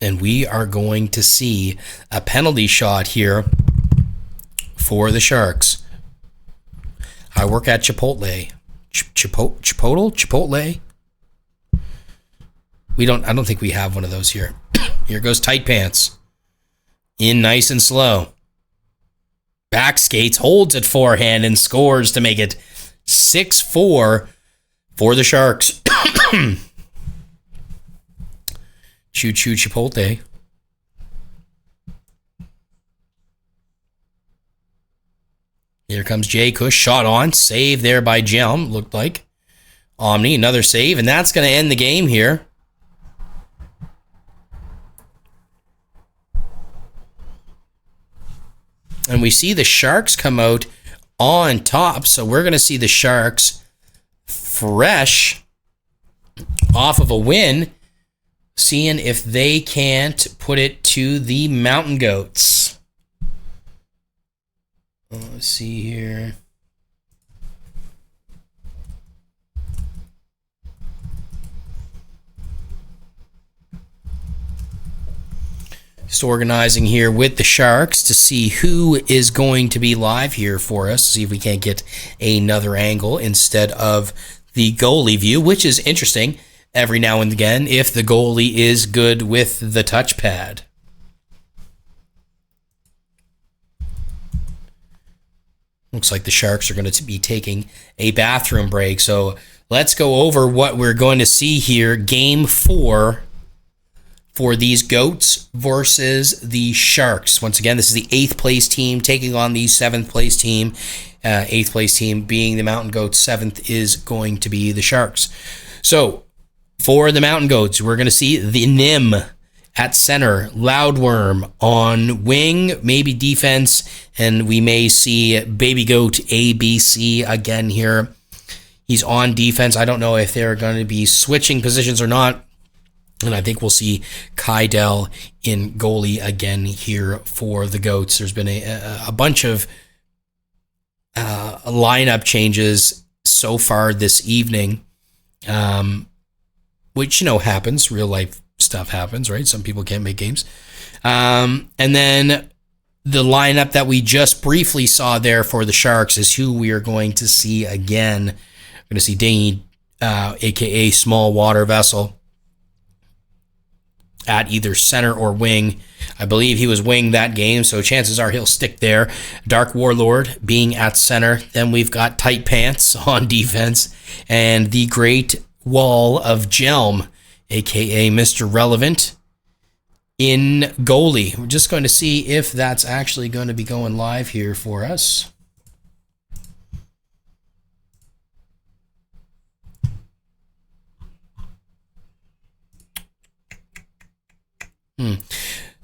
And we are going to see a penalty shot here for the Sharks. I work at Chipotle. Chipotle? I don't think we have one of those here. Here goes Tight Pants. In nice and slow. Back skates, holds it forehand and scores to make it 6-4 for the Sharks. Choo choo Chipotle. Here comes Jay Cush. Shot on. Save there by Jelm. Looked like. Omni, another save. And that's going to end the game here. And we see the Sharks come out on top. So we're going to see the Sharks fresh off of a win, seeing if they can't put it to the Mountain Goats. Let's see here. Just organizing here with the Sharks to see who is going to be live here for us. See if we can't get another angle instead of the goalie view, which is interesting every now and again if the goalie is good with the touchpad. Looks like the Sharks are going to be taking a bathroom break. So let's go over what we're going to see here. Game 4 for these Goats versus the Sharks. Once again, this is the 8th place team taking on the 7th place team. 8th place team being the Mountain Goats. 7th is going to be the Sharks. So for the Mountain Goats, we're going to see the Nim at center, Loudworm on wing, maybe defense, and we may see Baby Goat ABC again here. He's on defense. I don't know if they're going to be switching positions or not. And I think we'll see Kydell in goalie again here for the Goats. There's been a bunch of lineup changes so far this evening, which, happens. Real life stuff happens, right? Some people can't make games. And then the lineup that we just briefly saw there for the Sharks is who we are going to see again. We're going to see Dingy, a.k.a. Small Water Vessel, at either center or wing. I believe he was wing that game, so chances are he'll stick there. Dark Warlord being at center. Then we've got Tight Pants on defense. And the Great Wall of Jelm, a.k.a. Mr. Relevant, in goalie. We're just going to see if that's actually going to be going live here for us.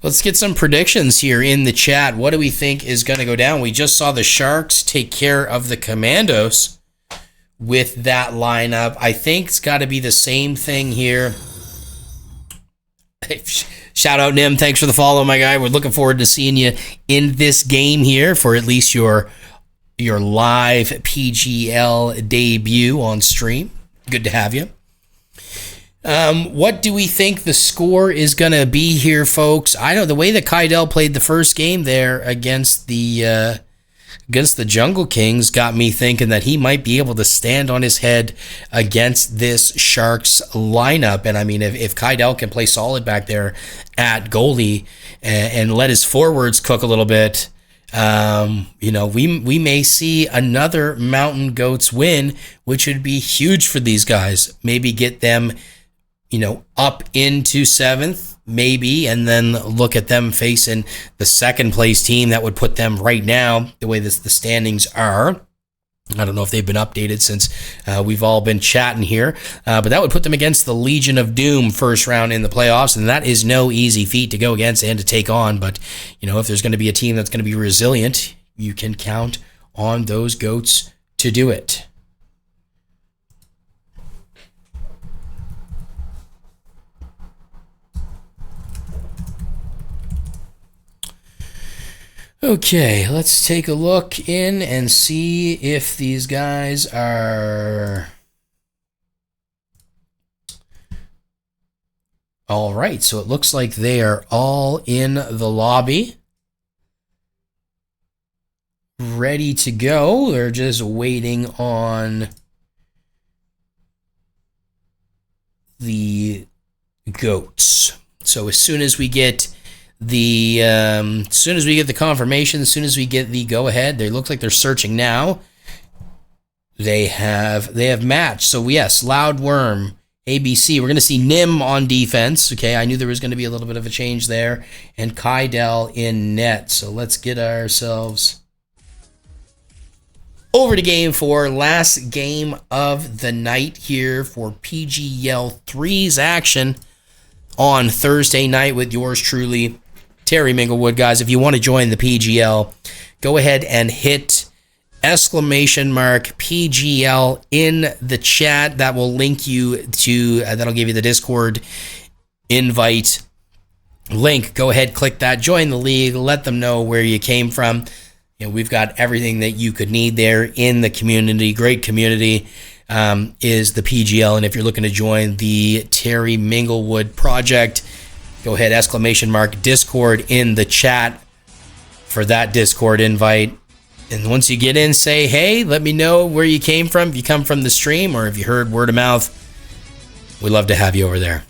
Let's get some predictions here in the chat. What do we think is going to go down? We just saw the Sharks take care of the Commandos with that lineup. I think it's got to be the same thing here. Shout out, Nim. Thanks for the follow, my guy. We're looking forward to seeing you in this game here for at least your live PGL debut on stream. Good to have you. What do we think the score is going to be here, folks? I know the way that Kydell played the first game there against the Jungle Kings got me thinking that he might be able to stand on his head against this Sharks lineup. And I mean, if Kydell can play solid back there at goalie and let his forwards cook a little bit, we may see another Mountain Goats win, which would be huge for these guys. Maybe get them up into 7th, maybe, and then look at them facing the 2nd place team. That would put them right now, the way the standings are. I don't know if they've been updated since we've all been chatting here, but that would put them against the Legion of Doom first round in the playoffs, and that is no easy feat to go against and to take on. But, if there's going to be a team that's going to be resilient, you can count on those Goats to do it. Okay, let's take a look in and see if these guys are... All right, so it looks like they are all in the lobby, ready to go. They're just waiting on the Goats. So as soon as we get the confirmation, as soon as we get the go ahead, they look like they're searching now. They have matched. So yes, Loud Worm, ABC. We're going to see Nim on defense. Okay, I knew there was going to be a little bit of a change there. And Kydell in net. So let's get ourselves over to game 4. Last game of the night here for PGL 3's action on Thursday night with yours truly, Terry Minglewood. Guys, if you want to join the PGL, go ahead and hit !PGL in the chat. That will link you to, that'll give you the Discord invite link. Go ahead, click that, join the league, let them know where you came from. You know, we've got everything that you could need there in the community. Great community is the PGL. And if you're looking to join the Terry Minglewood project, go ahead, !Discord in the chat for that Discord invite. And once you get in, say, hey, let me know where you came from. If you come from the stream or if you heard word of mouth, we'd love to have you over there.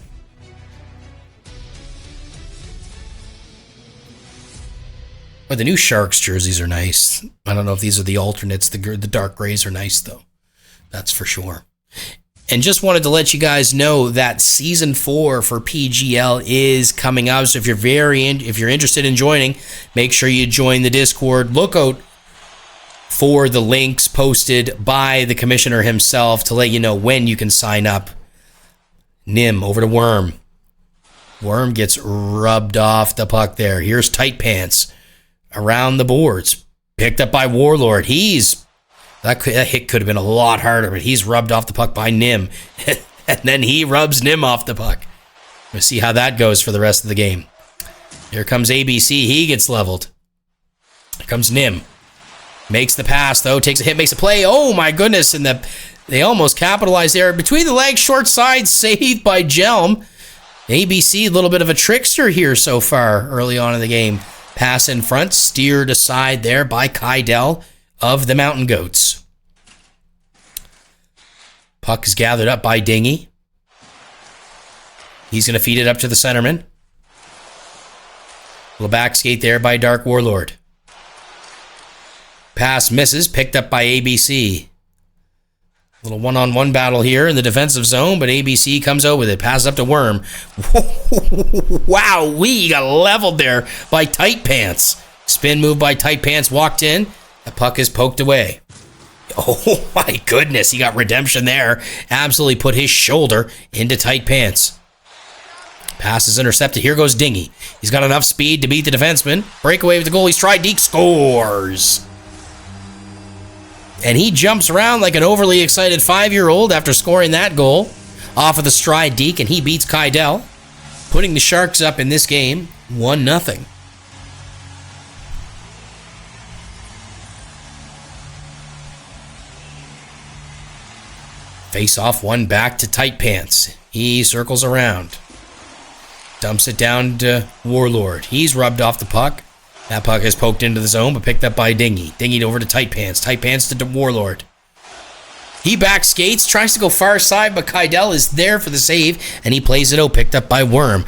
Oh, the new Sharks jerseys are nice. I don't know if these are the alternates. The dark grays are nice, though. That's for sure. And just wanted to let you guys know that Season 4 for PGL is coming up. So if you're interested in joining, make sure you join the Discord. Look out for the links posted by the commissioner himself to let you know when you can sign up. Nim over to Worm. Worm gets rubbed off the puck there. Here's Tight Pants around the boards. Picked up by Warlord. That hit could have been a lot harder, but he's rubbed off the puck by Nim. And then he rubs Nim off the puck. We'll see how that goes for the rest of the game. Here comes ABC. He gets leveled. Here comes Nim. Makes the pass, though. Takes a hit, makes a play. Oh, my goodness. And they almost capitalized there. Between the legs, short side, saved by Jelm. ABC, a little bit of a trickster here so far early on in the game. Pass in front, steered aside there by Kydell of the Mountain Goats. Puck is gathered up by Dingy. He's going to feed it up to the centerman. Little back skate there by Dark Warlord. Pass misses, picked up by ABC. Little one-on-one battle here in the defensive zone, but ABC comes out with it. Passes up to Worm. Wow, we got leveled there by Tight Pants. Spin move by Tight Pants, walked in. The puck is poked away. Oh my goodness, he got redemption there. Absolutely put his shoulder into Tight Pants. Pass is intercepted. Here goes Dingy. He's got enough speed to beat the defenseman. Breakaway with the goalie. Stride Deke scores. And he jumps around like an overly excited 5-year-old after scoring that goal off of the stride deke, and he beats Kydell, putting the Sharks up in this game 1-0. Face off, one back to Tight Pants. He circles around. Dumps it down to Warlord. He's rubbed off the puck. That puck is poked into the zone, but picked up by Dingy. Dingy over to Tight Pants. Tight Pants to Warlord. He back skates, tries to go far side, but Kydell is there for the save, and he plays it out, picked up by Worm.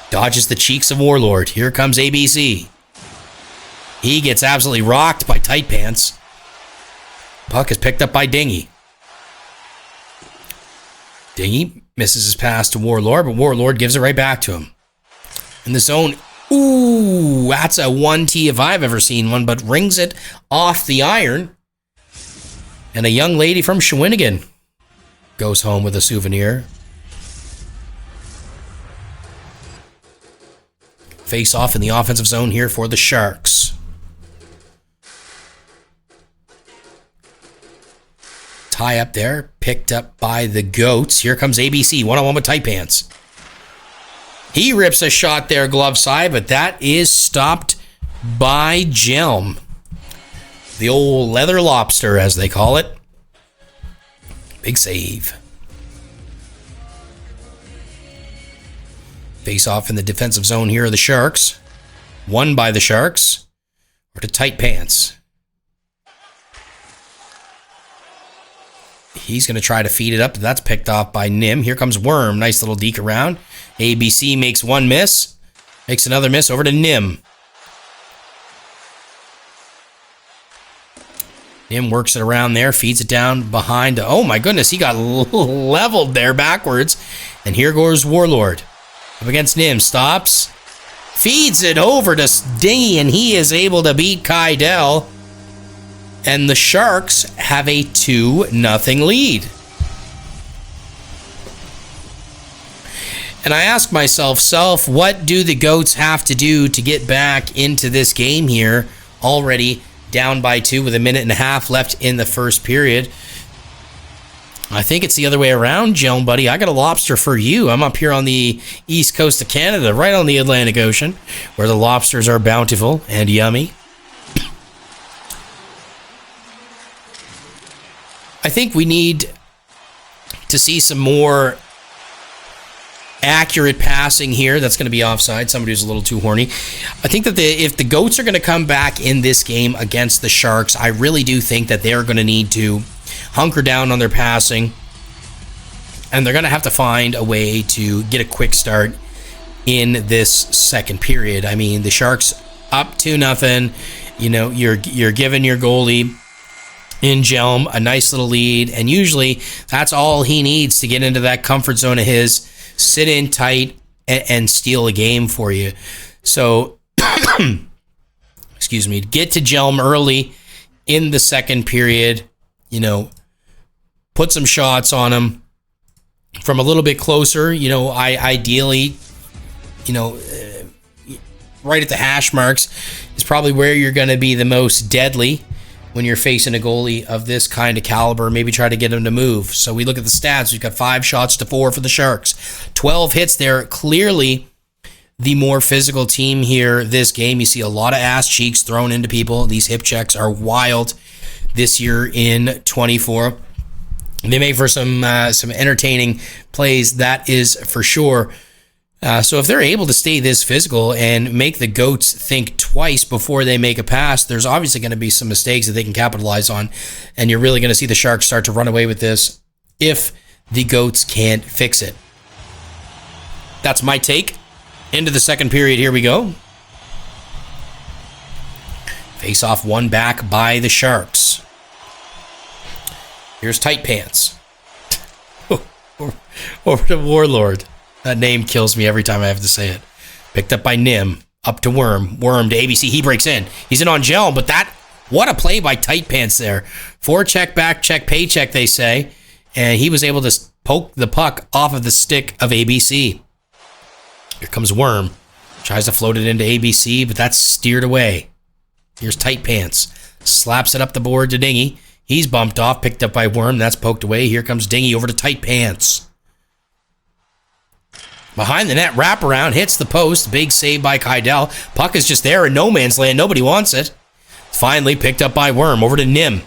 Dodges the cheeks of Warlord. Here comes ABC. He gets absolutely rocked by Tight Pants. Puck is picked up by Dingy. Dingy misses his pass to Warlord, but Warlord gives it right back to him. In the zone, ooh, that's a 1T if I've ever seen one, but rings it off the iron. And a young lady from Shawinigan goes home with a souvenir. Face off in the offensive zone here for the Sharks. Tie up there, picked up by the Goats. Here comes ABC, one-on-one with Tight Pants. He rips a shot there, glove side, but that is stopped by Jelm. The old leather lobster, as they call it. Big save. Face off in the defensive zone here are the Sharks. Won by the Sharks. Or to Tight Pants. He's going to try to feed it up, but that's picked off by Nim. Here comes Worm. Nice little deke around. ABC makes one miss. Makes another miss over to Nim. Nim works it around there, feeds it down behind. Oh my goodness, he got leveled there backwards. And here goes Warlord. Up against Nim, stops. Feeds it over to Dingy, and he is able to beat Kydell. And the Sharks have a 2-0 lead. And I ask myself, what do the Goats have to do to get back into this game here? Already down by 2 with 1.5 minutes left in the first period. I think it's the other way around, Joan, buddy. I got a lobster for you. I'm up here on the east coast of Canada, right on the Atlantic Ocean, where the lobsters are bountiful and yummy. I think we need to see some more accurate passing here. That's going to be offside. Somebody who's a little too horny. I think that if the Goats are going to come back in this game against the Sharks, I really do think that they're going to need to hunker down on their passing, and they're going to have to find a way to get a quick start in this second period. I mean, the Sharks up 2-0. You know, you're giving your goalie in Jelm a nice little lead, and usually that's all he needs to get into that comfort zone of his, sit in tight, and steal a game for you. So, excuse me, get to Jelm early in the second period, you know, put some shots on him from a little bit closer, you know, ideally, you know, right at the hash marks is probably where you're going to be the most deadly when you're facing a goalie of this kind of caliber. Maybe try to get him to move. So we look at the stats. We've got 5 shots to 4 for the Sharks. 12 hits there. Clearly the more physical team here this game. You see a lot of ass cheeks thrown into people. These hip checks are wild this year in 24. They make for some entertaining plays, that is for sure. So if they're able to stay this physical and make the Goats think twice before they make a pass, there's obviously going to be some mistakes that they can capitalize on, and you're really going to see the Sharks start to run away with this if the Goats can't fix it. That's my take. Into the second period, here we go. Face-off won back by the Sharks. Here's Tight Pants. Over to Warlord. That name kills me every time I have to say it. Picked up by Nim. Up to Worm. Worm to ABC. He breaks in. He's in on Gel, but what a play by Tight Pants there. Forecheck, back check, paycheck, they say. And he was able to poke the puck off of the stick of ABC. Here comes Worm. Tries to float it into ABC, but that's steered away. Here's Tight Pants. Slaps it up the board to Dingy. He's bumped off, picked up by Worm. That's poked away. Here comes Dingy over to Tight Pants. Behind the net, wraparound, hits the post. Big save by Kydell. Puck is just there in no man's land. Nobody wants it. Finally picked up by Worm. Over to Nim.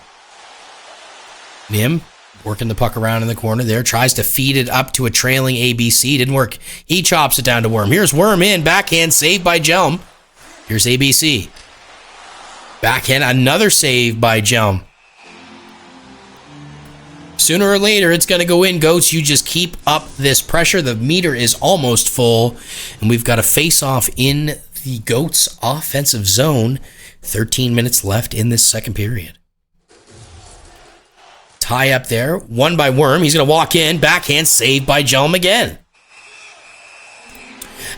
Nim working the puck around in the corner there. Tries to feed it up to a trailing ABC. Didn't work. He chops it down to Worm. Here's Worm in. Backhand save by Jelm. Here's ABC. Backhand, another save by Jelm. Sooner or later, it's going to go in, Goats. You just keep up this pressure. The meter is almost full, and we've got a face-off in the Goats' offensive zone. 13 minutes left in this second period. Tie up there. Won by Worm. He's going to walk in. Backhand saved by Jelm again.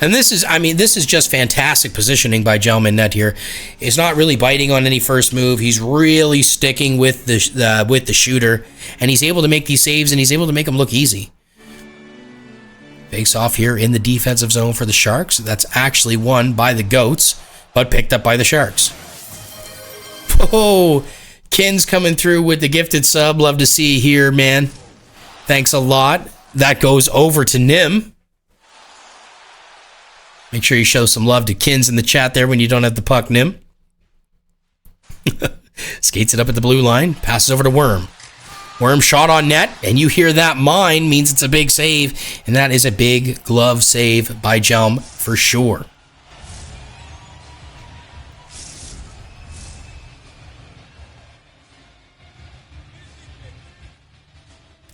And this is just fantastic positioning by Jelm in net here. He's not really biting on any first move. He's really sticking with the shooter, and he's able to make these saves, and he's able to make them look easy. Face off here in the defensive zone for the Sharks. That's actually won by the Goats, but picked up by the Sharks. Oh, Kin's coming through with the gifted sub. Love to see here, man. Thanks a lot. That goes over to Nim. Make sure you show some love to Kins in the chat there when you don't have the puck, Nim. Skates it up at the blue line. Passes over to Worm. Worm shot on net, and you hear that mine means it's a big save, and that is a big glove save by Jelm for sure.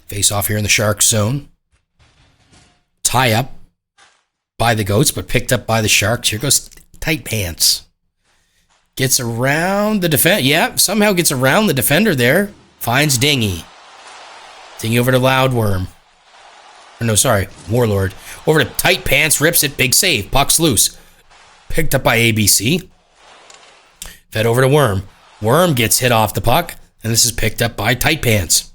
Face off here in the Sharks zone. Tie up by the Goats, but picked up by the Sharks. Here goes Tight Pants. Gets around the defense. Yeah, somehow gets around the defender there. Finds Dingy. Dingy over to Loudworm. Or no, sorry, Warlord. Over to Tight Pants, rips it, big save. Puck's loose. Picked up by ABC. Fed over to Worm. Worm gets hit off the puck, and this is picked up by Tight Pants.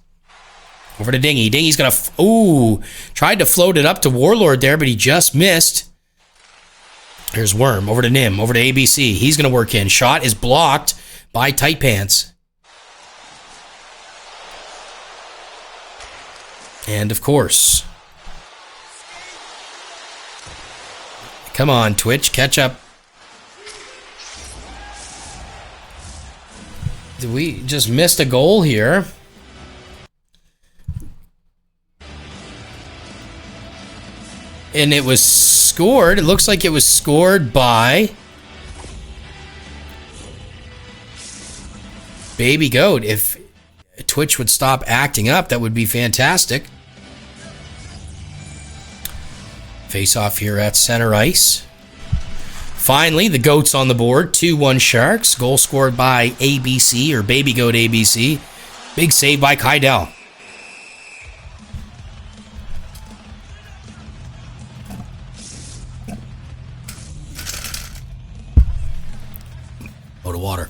Over to Dingy. Dingy's gonna, tried to float it up to Warlord there, but he just missed. Here's Worm, over to Nim, over to ABC. He's gonna work in. Shot is blocked by Tight Pants. And of course, come on, Twitch, catch up. We just missed a goal here. And it was scored. It looks like it was scored by Baby Goat. If Twitch would stop acting up, that would be fantastic. Face off here at center ice. Finally, the Goats on the board. 2-1 Sharks. Goal scored by ABC, or Baby Goat ABC. Big save by Kydell. Out of water.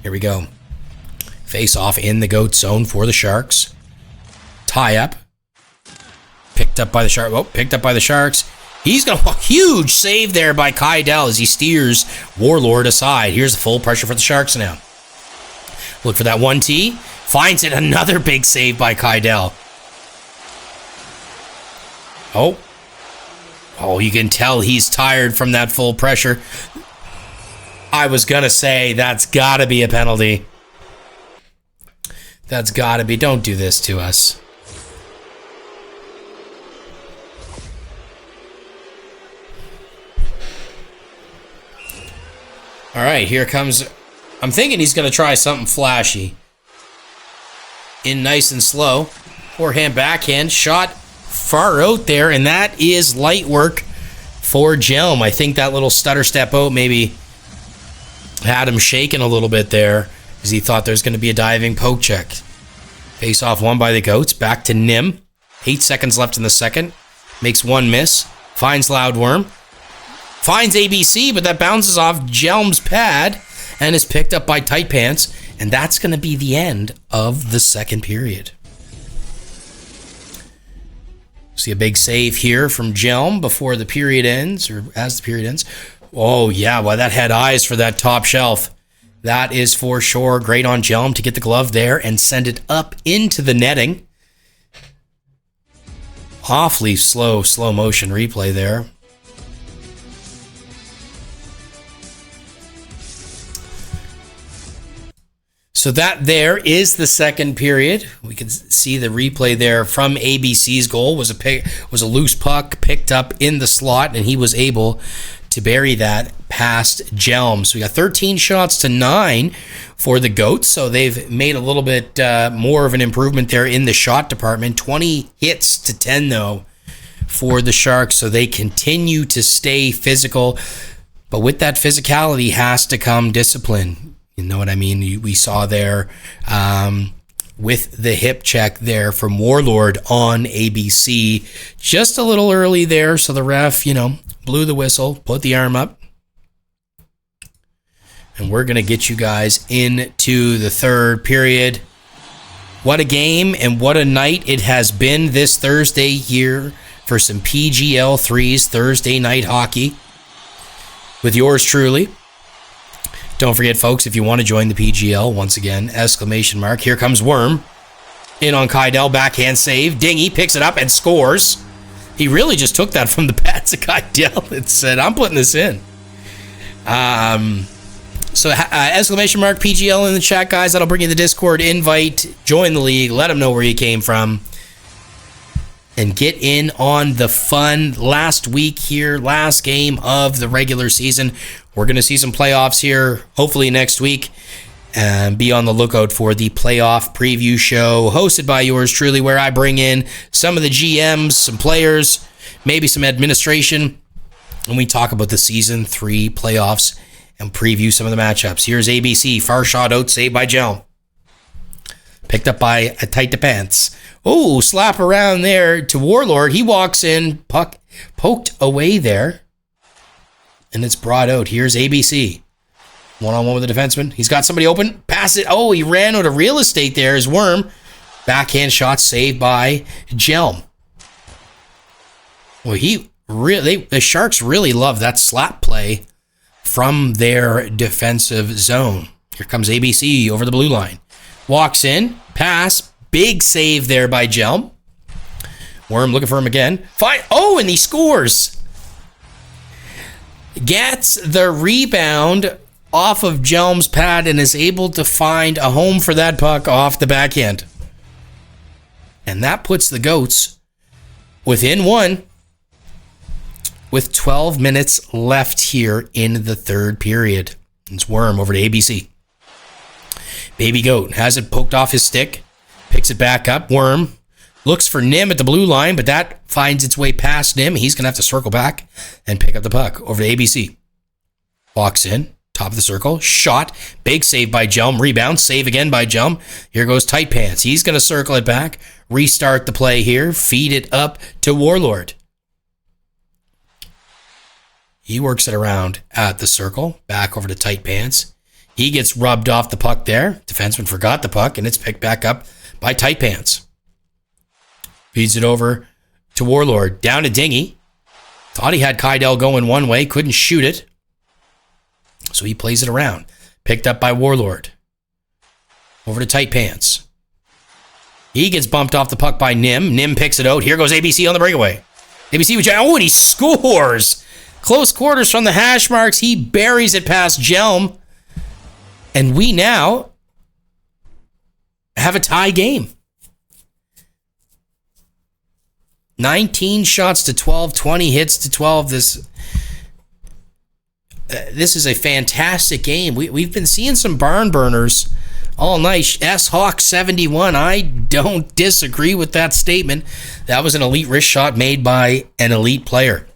Here we go. Face off in the Goat zone for the Sharks. Tie up. Picked up by the Sharks. Oh, picked up by the Sharks. He's going to... Huge save there by Kydell as he steers Warlord aside. Here's the full pressure for the Sharks now. Look for that 1T. Finds it. Another big save by Kydell. Oh, you can tell he's tired from that full pressure. I was going to say that's got to be a penalty. That's got to be. Don't do this to us. All right, here comes... I'm thinking he's going to try something flashy. In nice and slow. Forehand, backhand. Shot far out there, and that is light work for Jelm. I think that little stutter step out maybe had him shaking a little bit there because he thought there was going to be a diving poke check. Face off won by the Goats. Back to Nim. 8 seconds left in the second. Makes one miss. Finds Loudworm. Finds ABC, but that bounces off Jelm's pad and is picked up by Tight Pants. And that's going to be the end of the second period. See a big save here from Jelm before the period ends, or as the period ends. Oh, yeah, well, that had eyes for that top shelf. That is for sure. Great on Jelm to get the glove there and send it up into the netting. Awfully slow motion replay there. So that there is the second period. We can see the replay there from ABC's goal. Was a loose puck picked up in the slot, and he was able to bury that past Jelm. So we got 13 shots to 9 for the Goats. So they've made a little bit more of an improvement there in the shot department. 20 hits to 10 though for the Sharks. So they continue to stay physical, but with that physicality has to come discipline. You know what I mean? We saw there with the hip check there from Warlord on ABC. Just a little early there, so the ref, blew the whistle, put the arm up. And we're going to get you guys into the third period. What a game and what a night it has been this Thursday here for some PGL 3s Thursday night hockey with yours truly. Don't forget, folks, if you want to join the PGL, once again, ! Here comes Worm. In on Kydell, backhand save. Dingy picks it up and scores. He really just took that from the pads of Kydell and said, I'm putting this in. So, ! PGL in the chat, guys. That'll bring you the Discord invite. Join the league. Let them know where you came from. And get in on the fun last week here, last game of the regular season. We're going to see some playoffs here, hopefully next week. And be on the lookout for the playoff preview show hosted by yours truly, where I bring in some of the GMs, some players, maybe some administration, and we talk about the Season 3 playoffs and preview some of the matchups. Here's ABC. Far shot out, saved by Jelm. Picked up by a tight to pants. Oh, slap around there to Warlord. He walks in, puck poked away there. And it's brought out. Here's ABC. One-on-one with the defenseman. He's got somebody open. Pass it. Oh, he ran out of real estate there as Worm. Backhand shot saved by Jelm. Well, the Sharks really love that slap play from their defensive zone. Here comes ABC over the blue line. Walks in, pass, big save there by Jelm. Worm looking for him again. Fine. Oh, and he scores. Gets the rebound off of Jelm's pad and is able to find a home for that puck off the backhand. And that puts the Goats within one with 12 minutes left here in the third period. It's Worm over to ABC. Baby Goat has it poked off his stick, picks it back up. Worm looks for Nim at the blue line, but that finds its way past Nim. He's going to have to circle back and pick up the puck over to ABC. Walks in, top of the circle, shot, big save by Jelm, rebound, save again by Jelm. Here goes Tight Pants. He's going to circle it back, restart the play here, feed it up to Warlord. He works it around at the circle, back over to Tight Pants. He gets rubbed off the puck there. Defenseman forgot the puck, and it's picked back up by Tight Pants. Feeds it over to Warlord. Down to Dingy. Thought he had Kydell going one way, couldn't shoot it. So he plays it around. Picked up by Warlord. Over to Tight Pants. He gets bumped off the puck by Nim. Nim picks it out. Here goes ABC on the breakaway. ABC with Jelm. Oh, and he scores! Close quarters from the hash marks. He buries it past Jelm. And we now have a tie game. 19 shots to 12, 20 hits to 12. This is a fantastic game. We've been seeing some barn burners all night. S-Hawk 71. I don't disagree with that statement. That was an elite wrist shot made by an elite player.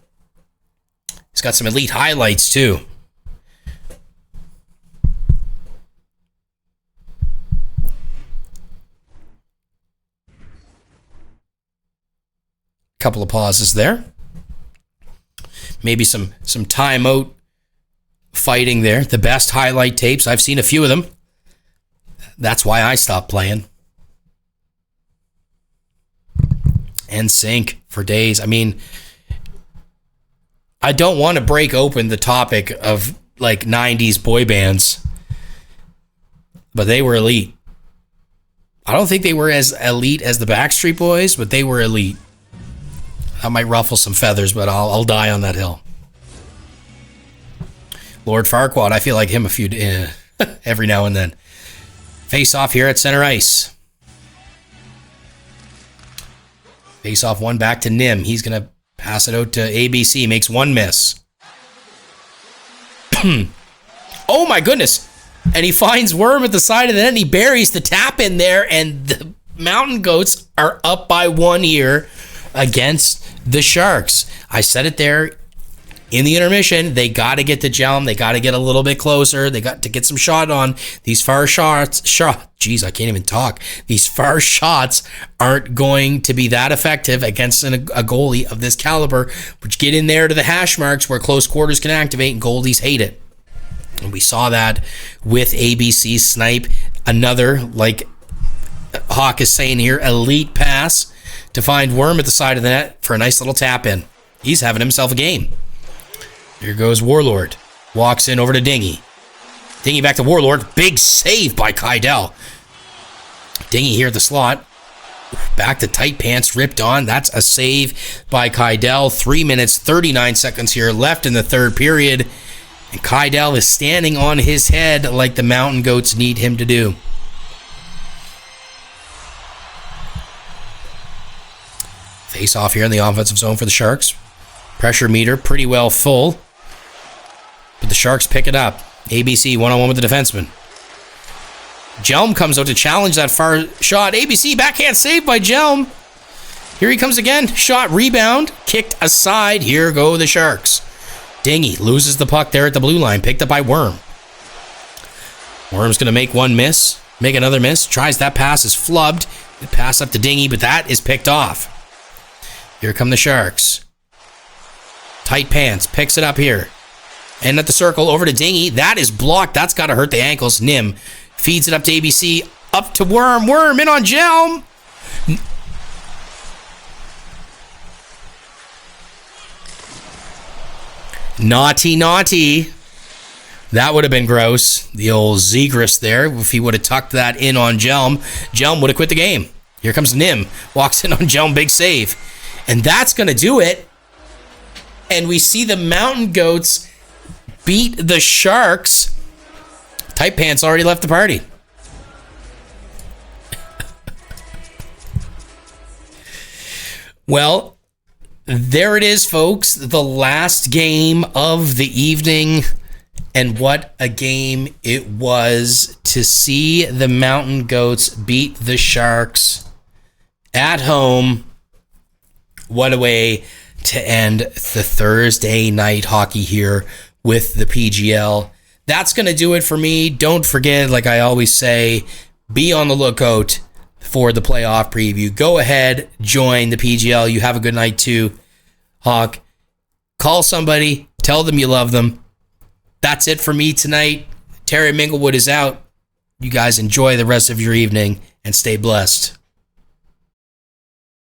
He's got some elite highlights too. Couple of pauses there. Maybe some timeout fighting there. The best highlight tapes. I've seen a few of them. That's why I stopped playing. And sync for days. I mean, I don't want to break open the topic of like 90s boy bands, but they were elite. I don't think they were as elite as the Backstreet Boys, but they were elite. I might ruffle some feathers, but I'll die on that hill. Lord Farquaad, I feel like him every now and then. Face off here at center ice. Face off one back to Nim. He's going to pass it out to ABC. Makes one miss. Oh my goodness. And he finds Worm at the side of the net and he buries the tap in there, and the Mountain Goats are up by one here against the Sharks. I said it there in the intermission. They got to get to Jelm. They got to get a little bit closer. They got to get some shot on. These far shots. Jeez, I can't even talk. These far shots aren't going to be that effective against a goalie of this caliber, which get in there to the hash marks where close quarters can activate, and goalies hate it. And we saw that with ABC snipe. Another, like Hawk is saying here, elite pass to find Worm at the side of the net for a nice little tap in. He's having himself a game. Here goes Warlord. Walks in over to Dingy. Dingy back to Warlord. Big save by Kydell. Dingy here at the slot. Back to Tight Pants. Ripped on. That's a save by Kydell. 3 minutes, 39 seconds here left in the third period. And Kydell is standing on his head like the Mountain Goats need him to do. Face off here in the offensive zone for the Sharks. Pressure meter pretty well full. But the Sharks pick it up. ABC one-on-one with the defenseman. Jelm comes out to challenge that far shot. ABC backhand save by Jelm. Here he comes again. Shot, rebound, kicked aside. Here go the Sharks. Dingy loses the puck there at the blue line, picked up by Worm. Worm's going to make one miss, make another miss, tries that pass, is flubbed. Pass up to Dingy, but that is picked off. Here come the Sharks. Tight pants, picks it up here. And at the circle, over to Dingy. That is blocked. That's got to hurt the ankles. Nim feeds it up to ABC. Up to Worm. Worm in on Jelm. Naughty, naughty. That would have been gross. The old Zegras there. If he would have tucked that in on Jelm, Jelm would have quit the game. Here comes Nim. Walks in on Jelm. Big save. And that's going to do it. And we see the Mountain Goats beat the Sharks. Tight Pants already left the party. Well, there it is, folks. The last game of the evening. And what a game it was to see the Mountain Goats beat the Sharks at home. What a way to end the Thursday night hockey here with the PGL. That's going to do it for me. Don't forget, like I always say, be on the lookout for the playoff preview. Go ahead, join the PGL. You have a good night too, Hawk. Call somebody, tell them you love them. That's it for me tonight. Terry Minglewood is out. You guys enjoy the rest of your evening and stay blessed.